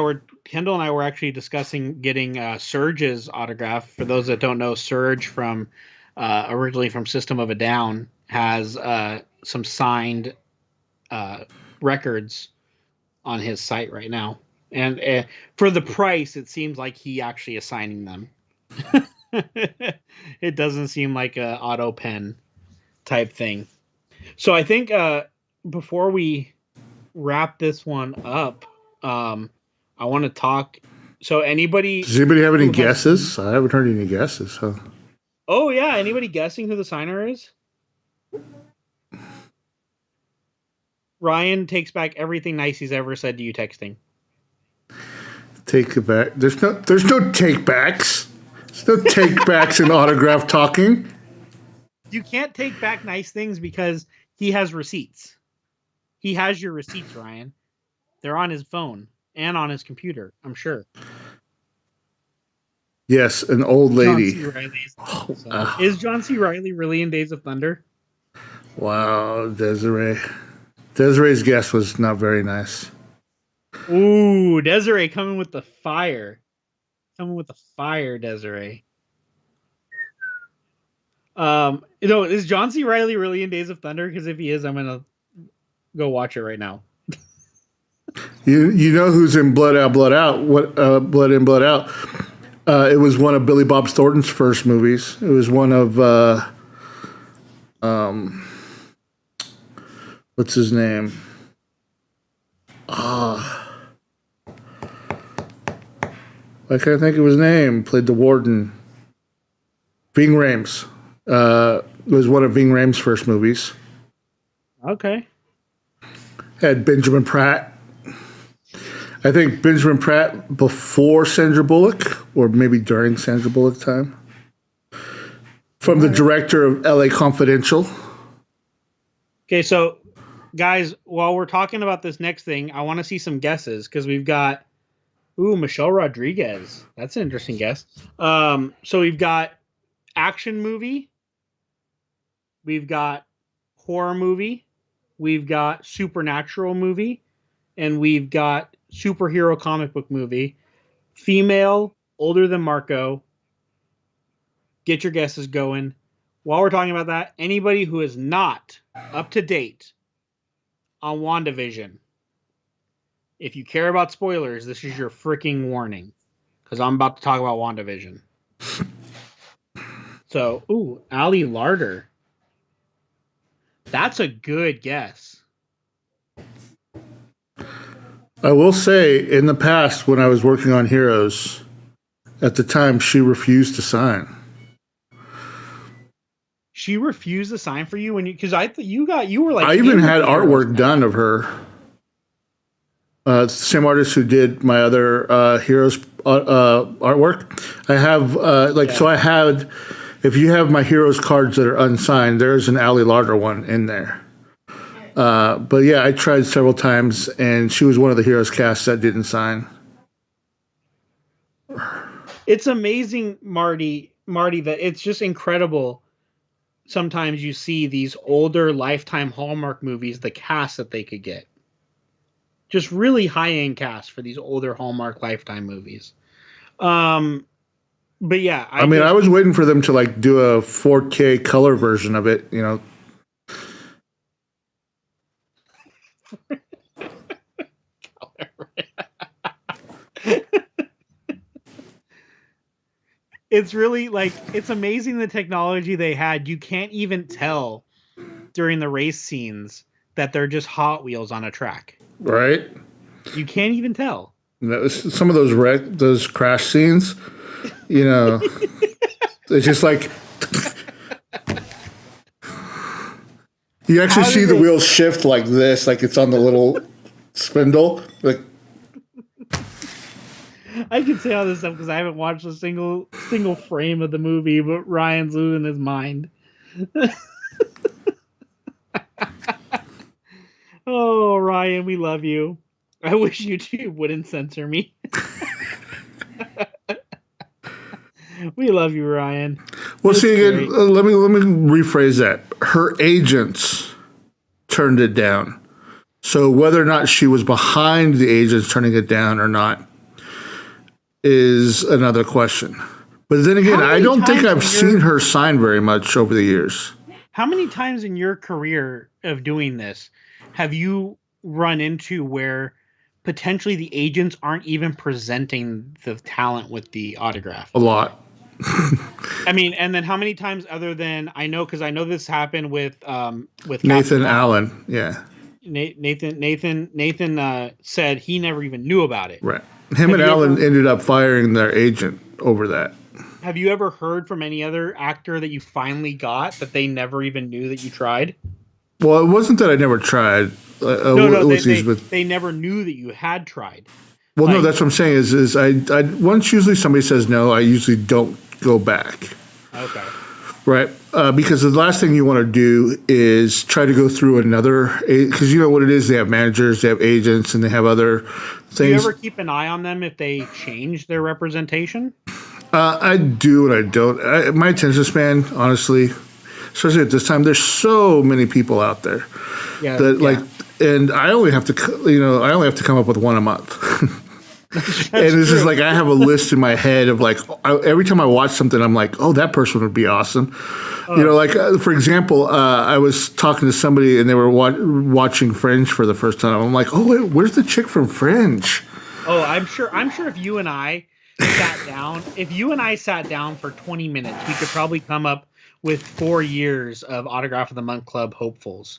I were actually discussing getting Surge's autograph. For those that don't know, Surge from originally from System of a Down has some signed records on his site right now, and for the price, it seems like he actually is signing them. It doesn't seem like a auto pen type thing. So I think before we wrap this one up, I want to talk. So does anybody have any guesses? I haven't heard any guesses. Huh? Oh yeah, anybody guessing who the signer is? Ryan takes back everything nice he's ever said to you texting. Take it back. There's no take backs. There's no take backs in autograph talking. You can't take back nice things because he has receipts. He has your receipts, Ryan. They're on his phone and on his computer, I'm sure. Yes, an old lady. Is John C. Reilly really in Days of Thunder? Wow, Desiree. Desiree's guess was not very nice. Ooh, Desiree coming with the fire. Desiree. Is John C. Reilly really in Days of Thunder? Because if he is, I'm gonna go watch it right now. You know who's in Blood Out, Blood Out? What Blood In, Blood Out? It was one of Billy Bob Thornton's first movies. It was one of what's his name? I can't think of his name. Played the warden. Ving Rhames. It was one of Ving Rhames' first movies. Okay. Had Benjamin Pratt. I think Benjamin Pratt before Sandra Bullock, or maybe during Sandra Bullock time. From the director of L.A. Confidential. Okay, so guys, while we're talking about this next thing, I want to see some guesses because we've got Michelle Rodriguez. That's an interesting guess. So we've got action movie, we've got horror movie, we've got supernatural movie, and we've got superhero comic book movie. Female, older than Marco. Get your guesses going. While we're talking about that, anybody who is not up to date on WandaVision, if you care about spoilers, this is your freaking warning. Because I'm about to talk about WandaVision. So, Ali Larder. That's a good guess. I will say, in the past, when I was working on Heroes, at the time, she refused to sign. She refused to sign for you because you were like. I even had artwork done of her. The same artist who did my other Heroes artwork. I have so I had. If you have my Heroes cards that are unsigned, there's an Ali Larder one in there. But yeah, I tried several times, and she was one of the Heroes cast that didn't sign. It's amazing, Marty, that it's just incredible. Sometimes you see these older Lifetime Hallmark movies, the cast that they could get. Just really high-end cast for these older Hallmark Lifetime movies. But yeah. I was waiting for them to do a 4K color version of it, It's really it's amazing the technology they had. You can't even tell during the race scenes that they're just Hot Wheels on a track. Right. You can't even tell. Some of those crash scenes, it's just like you actually see the wheels shift like this, like it's on the little spindle. I can say all this stuff because I haven't watched a single frame of the movie, but Ryan's losing his mind. Oh, Ryan, we love you. I wish YouTube wouldn't censor me. We love you, Ryan. Well, see again. Let me rephrase that. Her agents turned it down. So whether or not she was behind the agents turning it down or not is another question. But then again, I don't think I've seen her sign very much over the years. How many times in your career of doing this have you run into where potentially the agents aren't even presenting the talent with the autograph? A lot. I mean, and then how many times other than I know this happened with Nathan Allen, yeah. Nathan said he never even knew about it. Right. Him and Allen ended up firing their agent over that. Have you ever heard from any other actor that you finally got that they never even knew that you tried? Well, it wasn't that I never tried. They never knew that you had tried. Well, no, that's what I'm saying is I once usually somebody says no, I usually don't go back. Okay. Right. Because the last thing you want to do is try to go through another, because you know what it is. They have managers, they have agents, and they have other things. Do you ever keep an eye on them if they change their representation? I do and I don't. My attention span, honestly, especially at this time, there's so many people out there and I only have to, come up with one a month. And it's just like I have a list in my head of like every time I watch something, I'm like, oh, that person would be awesome. For example, I was talking to somebody and they were watching Fringe for the first time. I'm like, oh, wait, where's the chick from Fringe? Oh, I'm sure if you and I sat down for 20 minutes, we could probably come up with 4 years of Autograph of the Month Club hopefuls.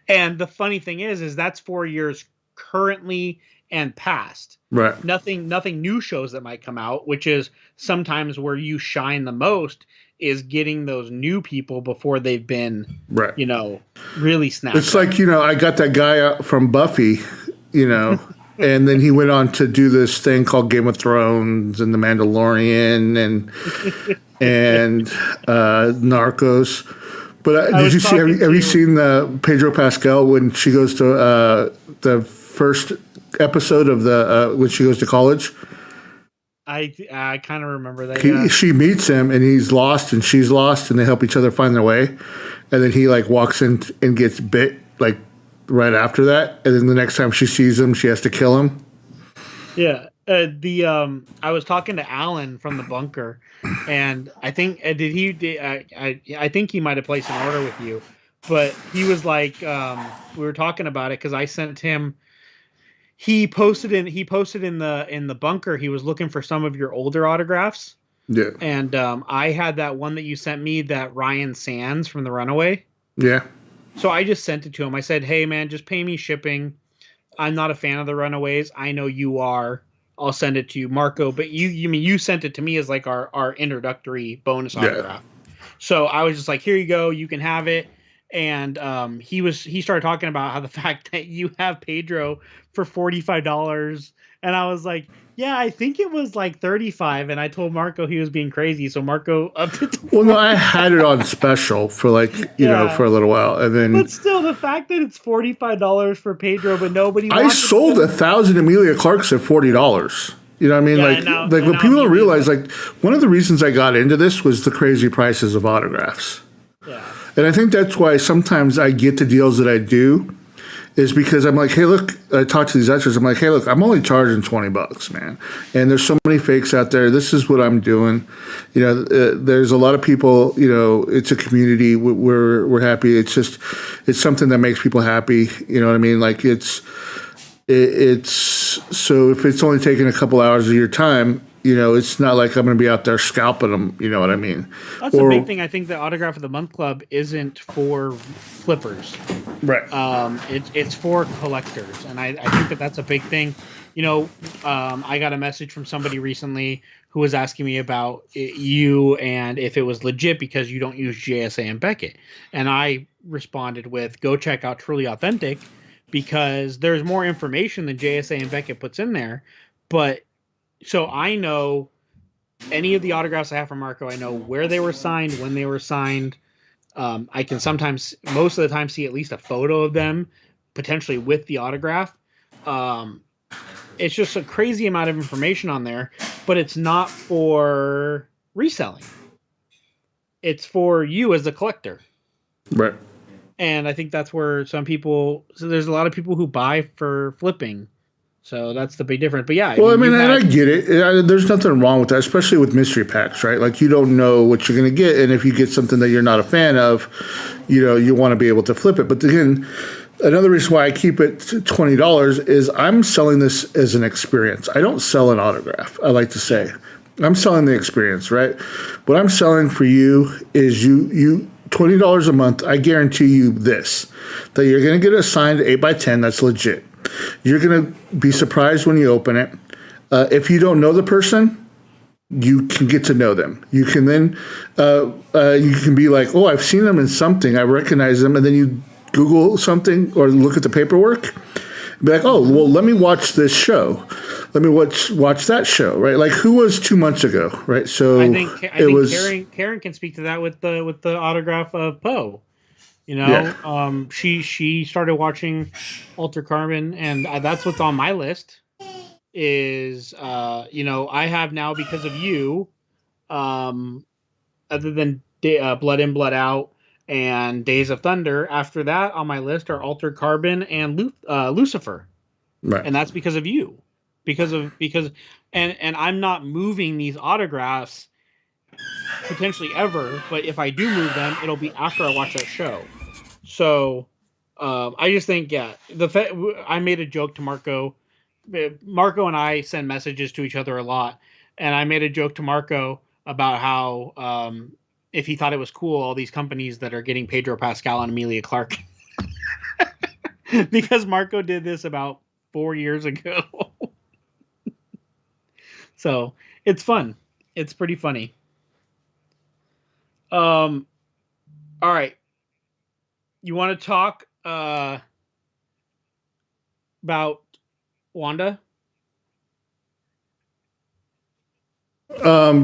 And the funny thing is that's 4 years currently and past. Right. Nothing new shows that might come out, which is sometimes where you shine the most, is getting those new people before they've been, really snapped. It's like, I got that guy out from Buffy, and then he went on to do this thing called Game of Thrones and The Mandalorian and Narcos. But have you seen the Pedro Pascal when she goes to the first episode of the when she goes to college? I kind of remember that. She meets him and he's lost and she's lost and they help each other find their way, and then he like walks in and gets bit like right after that, and then the next time she sees him, she has to kill him. Yeah. I was talking to Alan from the bunker, and I think I think he might have placed an order with you, but he was like, we were talking about it because I sent him. He posted in the bunker. He was looking for some of your older autographs. Yeah. And I had that one that you sent me, that Ryan Sands from The Runaway. Yeah. So I just sent it to him. I said, "Hey man, just pay me shipping. I'm not a fan of the Runaways. I know you are. I'll send it to you, Marco. But you sent it to me as like our introductory bonus autograph." So I was just like, "Here you go. You can have it." And he started talking about how the fact that you have Pedro for $45, and I was like, "Yeah, I think it was like 35." And I told Marco he was being crazy, so Marco upped it. Well, no, I had it on special for like for a little while, and then. But still, the fact that it's $45 for Pedro, but nobody. I sold 1,000 Emilia Clarkes at $40. You know what I mean? Yeah, like what people don't realize, like one of the reasons I got into this was the crazy prices of autographs. Yeah. And I think that's why sometimes I get the deals that I do, is because I'm like, hey, look, I talk to these extras. I'm like, hey, look, I'm only charging $20, man. And there's so many fakes out there. This is what I'm doing. There's a lot of people, it's a community. We're happy. It's something that makes people happy. You know what I mean? Like it's so if it's only taking a couple hours of your time, it's not like I'm going to be out there scalping them. You know what I mean? That's the big thing. I think the Autograph of the Month Club isn't for flippers. Right. It's for collectors. And I think that's a big thing. I got a message from somebody recently who was asking me about you and if it was legit because you don't use JSA and Beckett. And I responded with, go check out Truly Authentic, because there's more information than JSA and Beckett puts in there. But so I know any of the autographs I have from Marco, I know where they were signed, when they were signed. I can sometimes, most of the time, see at least a photo of them, potentially with the autograph. It's just a crazy amount of information on there, but it's not for reselling. It's for you as a collector. Right. And I think that's where so there's a lot of people who buy for flipping. So that's the big difference. But yeah. Well, and I get it. There's nothing wrong with that, especially with mystery packs, right? Like you don't know what you're going to get. And if you get something that you're not a fan of, you want to be able to flip it. But again, another reason why I keep it $20 is I'm selling this as an experience. I don't sell an autograph, I like to say. I'm selling the experience, right? What I'm selling for you is you $20 a month. I guarantee you this, that you're going to get a signed 8x10 that's legit. You're going to be surprised when you open it. If you don't know the person, you can get to know them. You can then you can be like, oh, I've seen them in something. I recognize them. And then you Google something or look at the paperwork. Be like, oh, well, let me watch this show. let me watch that show, right? Like, who was 2 months ago, right? So I think Karen can speak to that with the autograph of Poe. You know, she started watching Alter Carbon, and that's what's on my list. Is I have now, because of you, other than Blood In, Blood Out and Days of Thunder. After that on my list are Altered Carbon and Lucifer, right. and that's because of you, because and I'm not moving these autographs potentially ever, but if I do move them, it'll be after I watch that show. So I just think, I made a joke to Marco. Marco and I send messages to each other a lot, and I made a joke to Marco about how if he thought it was cool, all these companies that are getting Pedro Pascal and Emilia Clarke, because Marco did this about 4 years ago. So it's fun. It's pretty funny. All right. You want to talk about Wanda?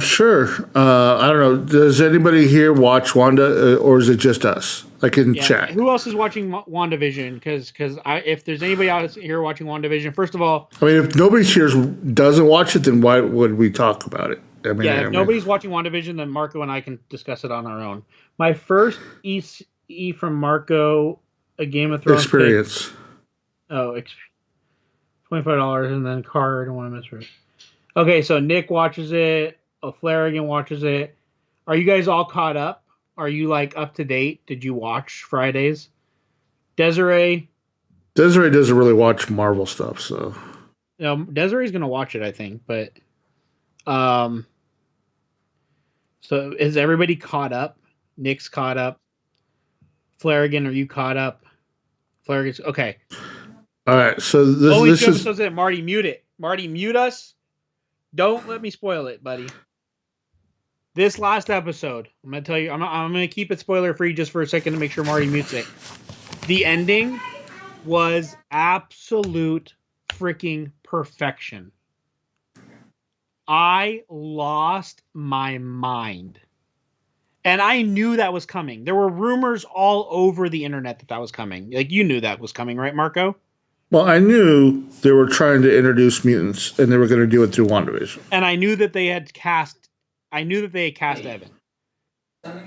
Sure. I don't know. Does anybody here watch Wanda, or is it just us? Like in chat. Who else is watching WandaVision? Because if there's anybody else here watching WandaVision, first of all, I mean, if nobody here doesn't watch it, then why would we talk about it? If nobody's watching WandaVision, then Marco and I can discuss it on our own. My first E from Marco, a Game of Thrones experience. $25, and then card. I don't want to miss it. Okay, so Nick watches it. Flanagan watches it. Are you guys all caught up? Are you like up to date? Did you watch Fridays? Desiree doesn't really watch Marvel stuff, so. Desiree's gonna watch it, I think, but so is everybody caught up? Nick's caught up. Flanagan, are you caught up? Flanagan's okay. All right, so this is it. Marty, mute it. Marty, mute us. Don't let me spoil it, buddy. This last episode, I'm gonna tell you. I'm gonna keep it spoiler free just for a second to make sure Marty mutes it. The ending was absolute freaking perfection. I lost my mind, and I knew that was coming. There were rumors all over the internet that was coming. Like, you knew that was coming, right, Marco? Well, I knew they were trying to introduce mutants, and they were going to do it through WandaVision. And I knew that they had cast. Evan.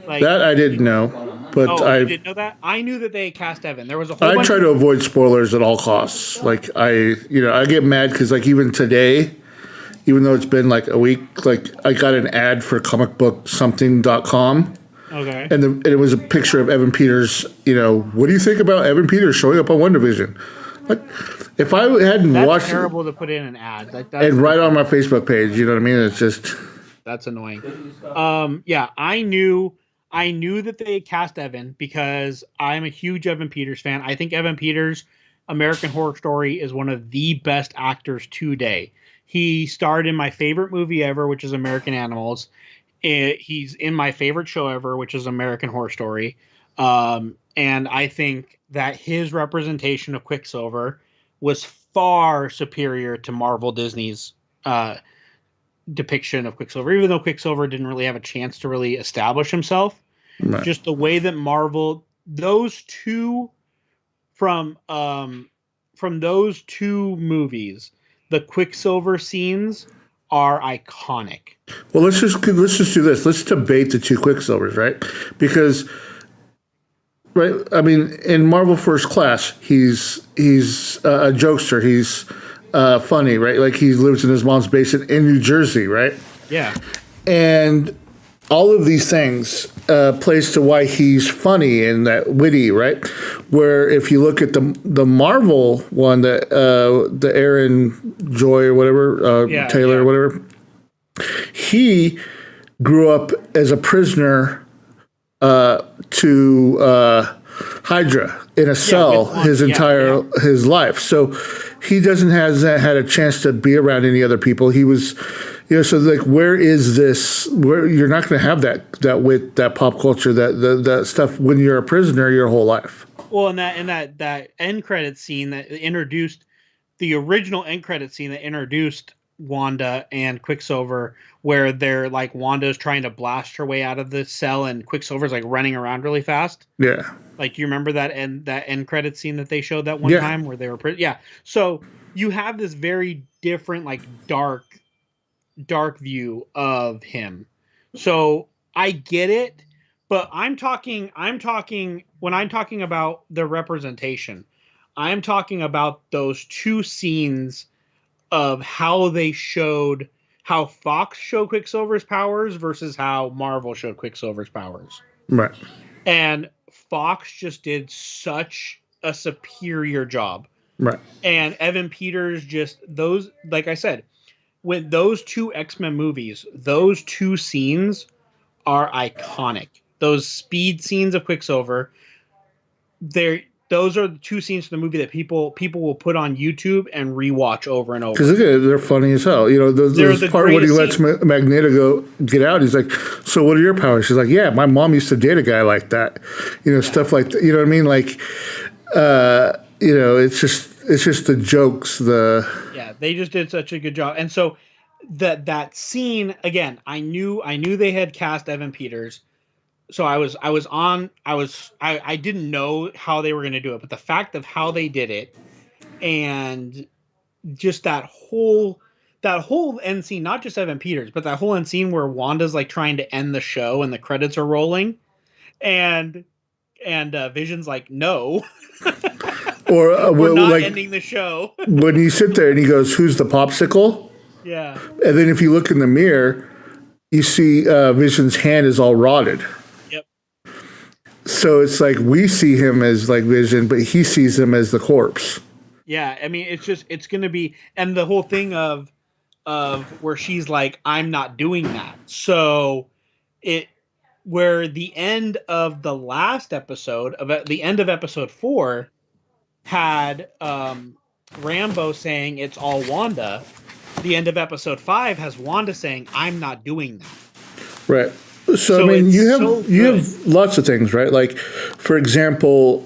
Like, that I didn't know, but you didn't know that? I knew that they had cast Evan. There was a whole. I try to avoid spoilers at all costs. Like, I get mad because, like, even today, even though it's been like a week, like, I got an ad for comicbooksomething.com. Okay. And it was a picture of Evan Peters. What do you think about Evan Peters showing up on WandaVision? Like, if I hadn't watched, that's terrible to put in an ad. And right on my Facebook page, you know what I mean? It's just, that's annoying. I knew that they cast Evan because I'm a huge Evan Peters fan. I think Evan Peters, American Horror Story, is one of the best actors today. He starred in my favorite movie ever, which is American Animals. He's in my favorite show ever, which is American Horror Story. And I think that his representation of Quicksilver was far superior to Marvel Disney's depiction of Quicksilver, even though Quicksilver didn't really have a chance to really establish himself. Right. Just the way that Marvel, those two from those two movies, the Quicksilver scenes are iconic. Well, let's just do this. Let's debate the two Quicksilvers, right? Because, right, I mean, in Marvel First Class, he's a jokester. He's funny, right? Like, he lives in his mom's basement in New Jersey, right? Yeah. And all of these things plays to why he's funny and that witty, right? Where if you look at the Marvel one, the Aaron Joy or whatever, Taylor or whatever, he grew up as a prisoner to Hydra in a cell his entire his life. So he hasn't had a chance to be around any other people. He was, so like, where is this? Where you're not going to have that with that pop culture, that stuff when you're a prisoner your whole life. Well, and that end credit scene that introduced the original end credit scene that introduced Wanda and Quicksilver, where they're like Wanda's trying to blast her way out of the cell and Quicksilver's like running around really fast. Yeah. Like, you remember that end credit scene that they showed that one time where they were yeah. So you have this very different, like, dark view of him. So I get it, but I'm talking when I'm talking about the representation, I'm talking about those two scenes of how Fox showed Quicksilver's powers versus how Marvel showed Quicksilver's powers. Right. And Fox just did such a superior job. Right. And Evan Peters those, like I said, with those two X-Men movies, those two scenes are iconic. Those speed scenes of Quicksilver, those are the two scenes from the movie that people will put on YouTube and rewatch over and over. Because they're funny as hell. You know, the part when he lets Magneto get out, he's like, "So what are your powers?" She's like, "Yeah, my mom used to date a guy like that." You know, stuff like that. You know what I mean? Like, you know, it's just the jokes. They just did such a good job. And so that scene again, I knew they had cast Evan Peters. So I didn't know how they were going to do it, but the fact of how they did it, and just that whole end scene, not just Evan Peters, but that whole end scene where Wanda's like trying to end the show and the credits are rolling, and Vision's like, no, or we're not like, ending the show. When you sit there and he goes, "Who's the popsicle?" Yeah, and then if you look in the mirror, you see Vision's hand is all rotted. So it's like we see him as like Vision, but he sees him as the corpse. Yeah, I mean, it's going to be, and the whole thing of where she's like, I'm not doing that. So where the end of the last episode, the end of episode 4 had Rambo saying it's all Wanda. The end of episode 5 has Wanda saying, I'm not doing that. Right. So I mean, you have lots of things, right? Like, for example,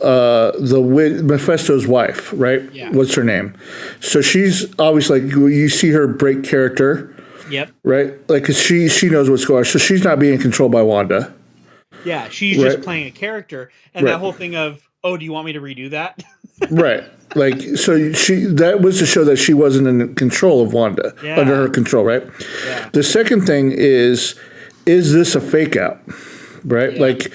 Mephisto's wife, right? Yeah. What's her name? So she's always like, you see her break character. Yep. Right? Like, 'cause she knows what's going on. So she's not being controlled by Wanda. Yeah, she's just playing a character. And that whole thing of, oh, do you want me to redo that? Right. Like, so that was to show that she wasn't in control of Wanda, under her control, right? Yeah. The second thing is this a fake out, right? Yeah. Like,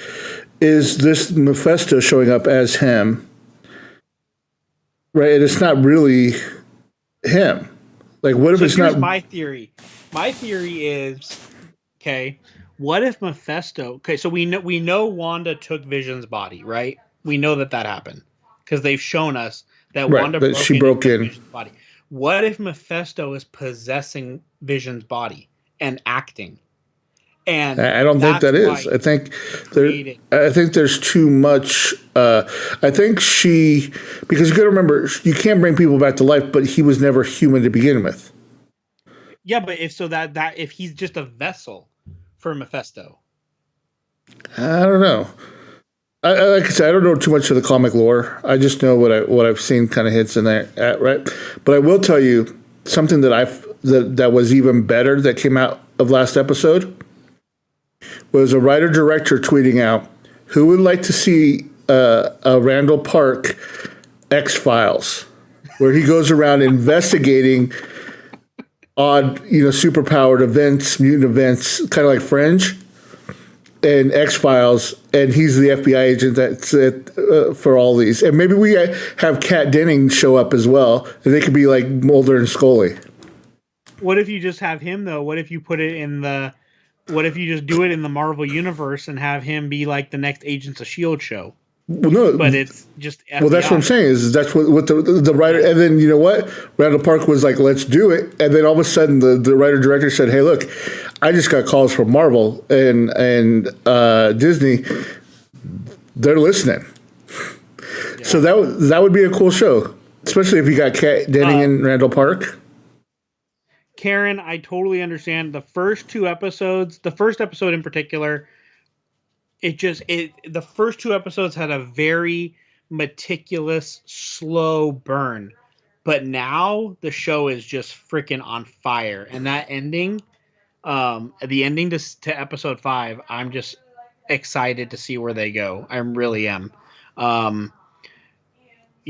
is this Mephisto showing up as him, right? And it's not really him. Like, what if it's not? My theory. My theory is, okay, what if Mephisto? Okay, so we know Wanda took Vision's body, right? We know that happened because they've shown us that Wanda broke in Vision's body. What if Mephisto is possessing Vision's body and acting? And I don't think that is. I think there's too much. I think because you got to remember, you can't bring people back to life, but he was never human to begin with. Yeah, but if he's just a vessel for Mephisto, I don't know. Like I said, I don't know too much of the comic lore. I just know what I've seen kind of hits in there, right? But I will tell you something that was even better that came out of last episode. Was a writer-director tweeting out, who would like to see a Randall Park X-Files, where he goes around investigating odd, superpowered events, mutant events, kind of like Fringe and X-Files, and he's the FBI agent that's for all these. And maybe we have Kat Denning show up as well, and they could be like Mulder and Scully. What if you just have him, though? What if you put it in the... What if you just do it in the Marvel universe and have him be like the next Agents of S.H.I.E.L.D. show? Well, no, but it's just FBI. Well, that's what I'm saying. Is that's what the writer, and then you know what? Randall Park was like, "Let's do it," and then all of a sudden the writer director said, "Hey, look, I just got calls from Marvel and Disney. They're listening." Yeah. So that would be a cool show, especially if you got Kat Denning and Randall Park. Karen, I totally understand. The first episode in particular, the first 2 episodes had a very meticulous, slow burn. But now the show is just freaking on fire, and that ending, the ending to episode 5, I'm just excited to see where they go. I really am. You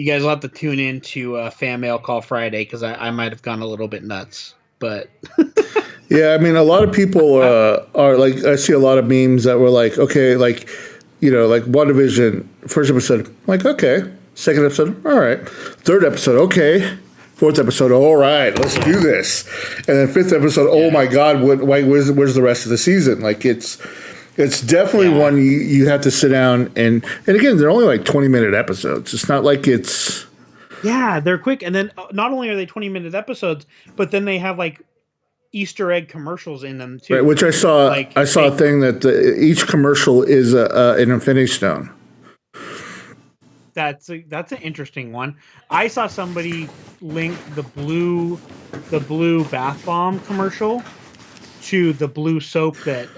guys will have to tune in to Fan Mail Call Friday because I might have gone a little bit nuts, but. Yeah, I mean, a lot of people are like, I see a lot of memes that were like, okay, like, like WandaVision, first episode, like, okay. Second episode, all right. Third episode, okay. Fourth episode, all right, let's do this. And then fifth episode, oh my God, where's the rest of the season? Like, it's definitely one you have to sit down and again, they're only like 20-minute episodes. It's not like it's. Yeah, they're quick. And then not only are they 20-minute episodes, but then they have like Easter egg commercials in them too. Right, which I saw. I saw a thing that each commercial is an Infinity Stone. That's an interesting one. I saw somebody link the blue bath bomb commercial to the blue soap that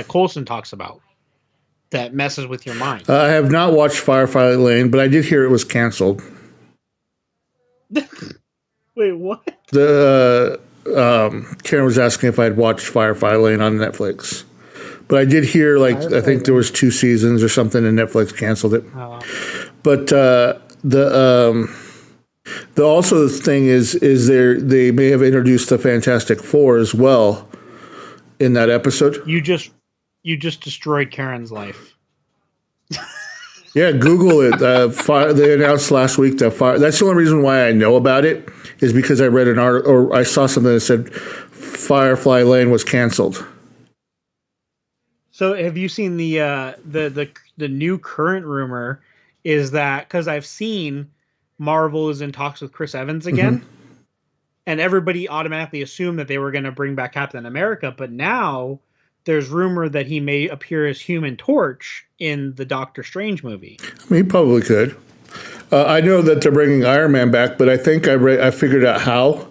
Coulson talks about. That messes with your mind. I have not watched Firefly Lane, but I did hear it was canceled. Wait, what? Karen was asking if I had watched Firefly Lane on Netflix. But I did hear, I think there was 2 seasons or something, and Netflix canceled it. Oh. But the also the thing is they may have introduced the Fantastic Four as well in that episode. You just destroyed Karen's life. Yeah, Google it. They announced last week that that's the only reason why I know about it is because I read an article or I saw something that said Firefly Lane was canceled. So have you seen the new current rumor is that because I've seen Marvel is in talks with Chris Evans again, and everybody automatically assumed that they were going to bring back Captain America, but now there's rumor that he may appear as Human Torch in the Doctor Strange movie. I mean, he probably could. I know that they're bringing Iron Man back, but I think I figured out how.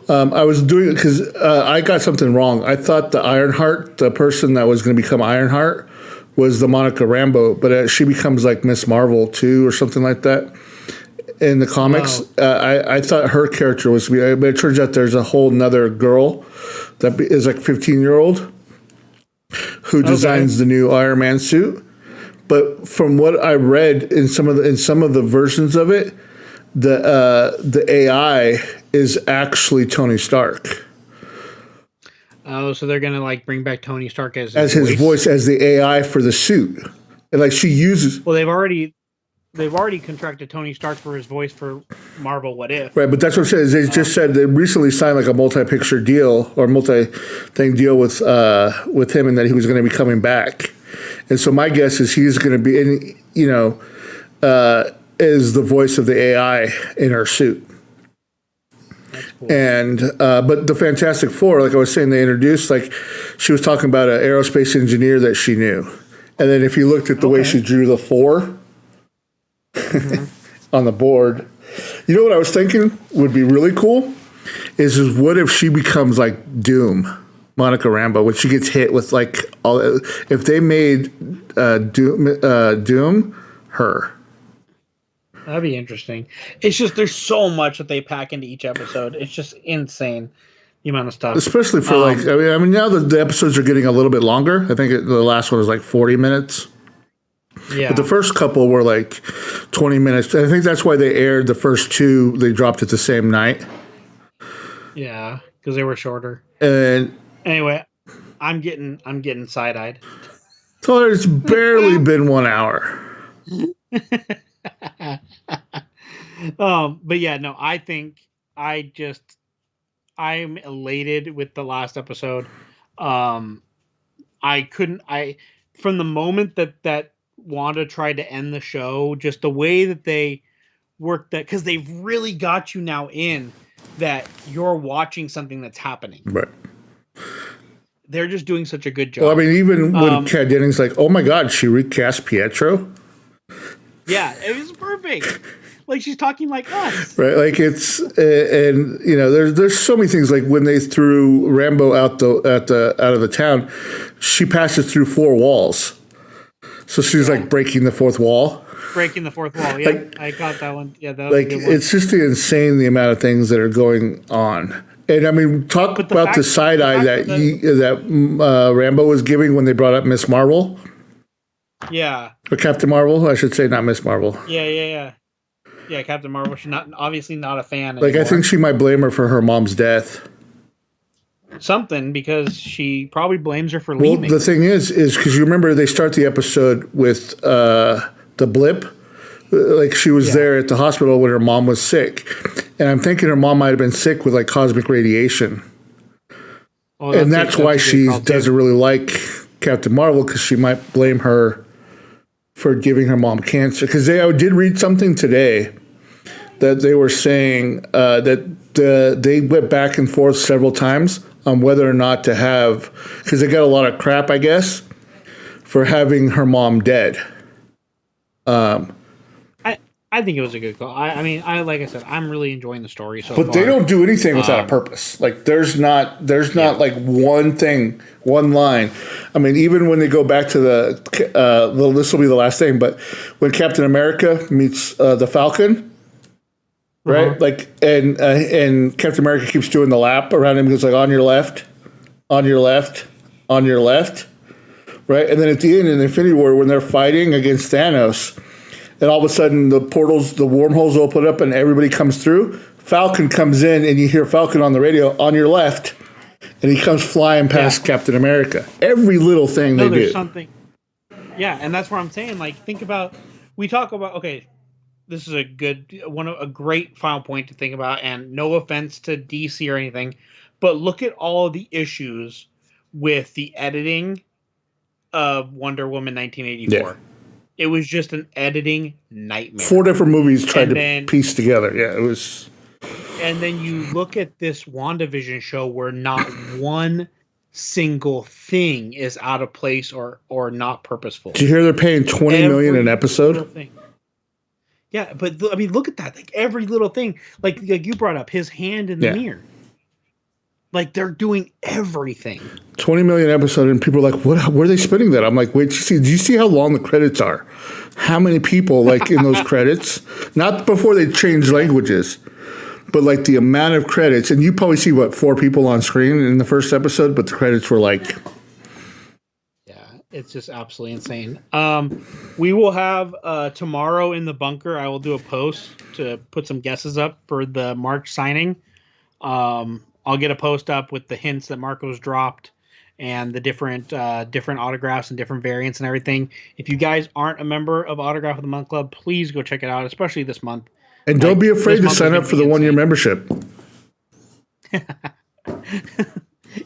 I was doing it because I got something wrong. I thought the Ironheart, the person that was going to become Ironheart, was the Monica Rambeau, but she becomes like Miss Marvel too, or something like that in the comics. Wow. I thought her character was to be, but it turns out there's a whole nother girl that is like 15-year-old who designs the new Iron Man suit. But from what I read in some of the versions of it, the AI is actually Tony Stark. Oh, so they're gonna bring back Tony Stark as his voice as the AI for the suit, and she uses. Well, they've already contracted Tony Stark for his voice for Marvel What If. Right, but that's what I'm saying. They just said they recently signed a multi-picture deal or multi-thing deal with him, and that he was going to be coming back. And so my guess is he's going to be is the voice of the AI in her suit. That's cool. And but the Fantastic Four, like I was saying, they introduced she was talking about an aerospace engineer that she knew, and then if you looked at the way she drew the 4 on the board, you know what I was thinking would be really cool is what if she becomes Doom, Monica Rambeau, when she gets hit with if they made Doom her. That'd be interesting. It's just there's so much that they pack into each episode. It's just insane the amount of stuff. Especially for I mean now the episodes are getting a little bit longer. I think the last one was 40 minutes. Yeah. But the first couple were 20 minutes. I think that's why they aired the first 2. They dropped it the same night. Yeah, because they were shorter. And anyway, I'm getting side-eyed. So it's barely been 1 hour. But yeah, no, I think I'm elated with the last episode. From the moment that Wanda tried to end the show, just the way that they worked that, because they've really got you now in that you're watching something that's happening. Right. They're just doing such a good job. Well, I mean, even when Kat Dennings oh my God, she recast Pietro. Yeah, it was perfect. She's talking like us, right? It's and there's so many things when they threw Rambo out of the town, she passes through 4 walls. So she's like breaking the fourth wall. Breaking the fourth wall. Yeah, Like- I got that one. Yeah, that was Like a good one. it's just insane the amount of things that are going on. And I mean, talk But the about fact- the side the eye fact that Rambo was giving when they brought up Miss Marvel Yeah, or Captain Marvel. I should say not Miss Marvel. yeah. Captain Marvel. She's obviously not a fan. Like anymore. I think she might blame her for her mom's death. something because she probably blames her for Well, leaving. the thing is because you remember they start the episode with the blip. Like she was there at the hospital when her mom was sick, and I'm thinking her mom might have been sick with like cosmic radiation, and that's why she doesn't really like Captain Marvel because she might blame her for giving her mom cancer. Because I did read something today that they were saying that they went back and forth several times on whether or not to have, because they got a lot of crap, I guess, for having her mom dead. I think it was a good call. I mean, like I said, I'm really enjoying the story so But far. they don't do anything without a purpose. Like there's not like one thing, one line. I mean, even when they go back to this will be the last thing, but when Captain America meets the Falcon, right? Like and Captain America keeps doing the lap around him. It's like on your left, on your left, on your left, right? And then at the end in Infinity War, when they're fighting against Thanos. And all of a sudden, the portals, the wormholes open up, and everybody comes through. Falcon comes in, and you hear Falcon on the radio on your left, and he comes flying past Captain America. Every little thing they do. Something. Yeah, and that's what I'm saying. Like, think about. We talk about. Okay, this is a great final point to think about. And no offense to DC or anything, but look at all of the issues with the editing of Wonder Woman 1984. Yeah. It was just an editing nightmare. 4 different movies tried to piece together. Yeah, it was. And then you look at this WandaVision show where not one single thing is out of place or not purposeful. Did you hear they're paying $20 million an episode? Yeah, but I mean, look at that. Like every little thing, like you brought up, his hand in the mirror. Like they're doing everything. 20 million episode, and people are like, "What? Where are they spending that?" I'm like, "Wait, do you see how long the credits are? How many people like in those credits? Not before they change languages, but like the amount of credits. And you probably see 4 people on screen in the first episode, but the credits were like, yeah, it's just absolutely insane. We will have tomorrow in the bunker. I will do a post to put some guesses up for the March signing. I'll get a post up with the hints that Marco's dropped and the different autographs and different variants and everything. If you guys aren't a member of Autograph of the Month Club, please go check it out, especially this month. and don't be afraid to sign up for the 1-year membership.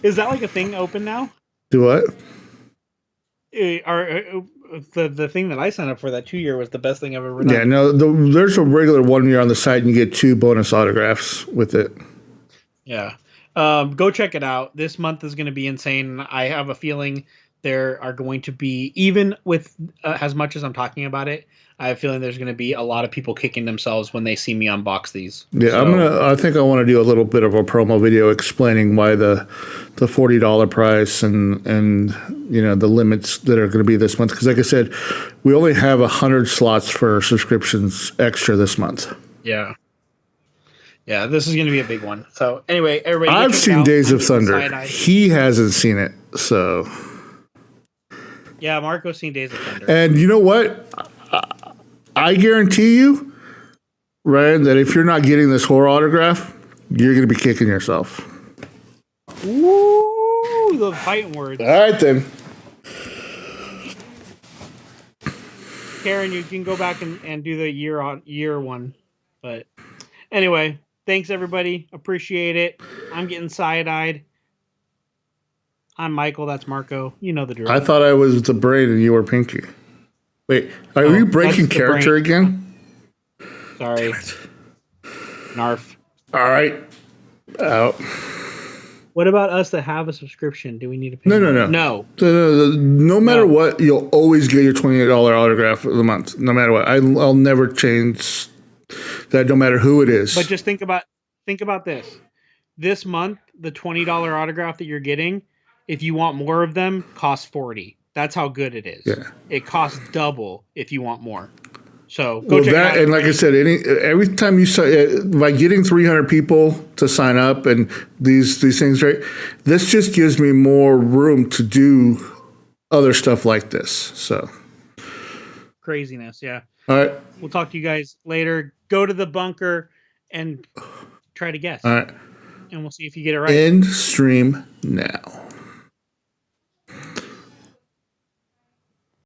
Is that like a thing open now? Do what? The thing that I signed up for, that 2-year, was the best thing I've ever done. Yeah, no, there's a regular 1-year on the side, and you get 2 bonus autographs with it. Yeah. Go check it out. This month is going to be insane. I have a feeling there are going to be, even with as much as I'm talking about it, I have a feeling there's going to be a lot of people kicking themselves when they see me unbox these. Yeah, so, I think I want to do a little bit of a promo video explaining why the $40 price and the limits that are going to be this month. Because like I said, we only have 100 slots for subscriptions extra this month. Yeah. Yeah, this is going to be a big one. So anyway, everybody, I've seen Days of Thunder. He hasn't seen it, so. Yeah, Marco's seen Days of Thunder. And you know what? I guarantee you, Ryan, that if you're not getting this horror autograph, you're going to be kicking yourself. Ooh, the fighting words. All right, then. Karen, you can go back and do the year one. But anyway, thanks, everybody. Appreciate it. I'm getting side-eyed. I'm Michael. That's Marco. You know the drill. I thought I was the brain and you were Pinky. Wait, are you breaking character again? Sorry. Narf. All right. Out. What about us that have a subscription? Do we need to pay? No. No matter what, you'll always get your $28 autograph of the month. No matter what. I'll never change that, no matter who it is. But just think about this. This month, the $20 autograph that you're getting, if you want more of them, costs $40. That's how good it is. Yeah. It costs double if you want more. So go Well, check it out. and like I said, every time you by getting 300 people to sign up and these things, right? This just gives me more room to do other stuff like this. So Craziness, yeah. all right, We'll talk to you guys later. Go to the bunker and try to guess. all right. And we'll see if you get it right. End stream now.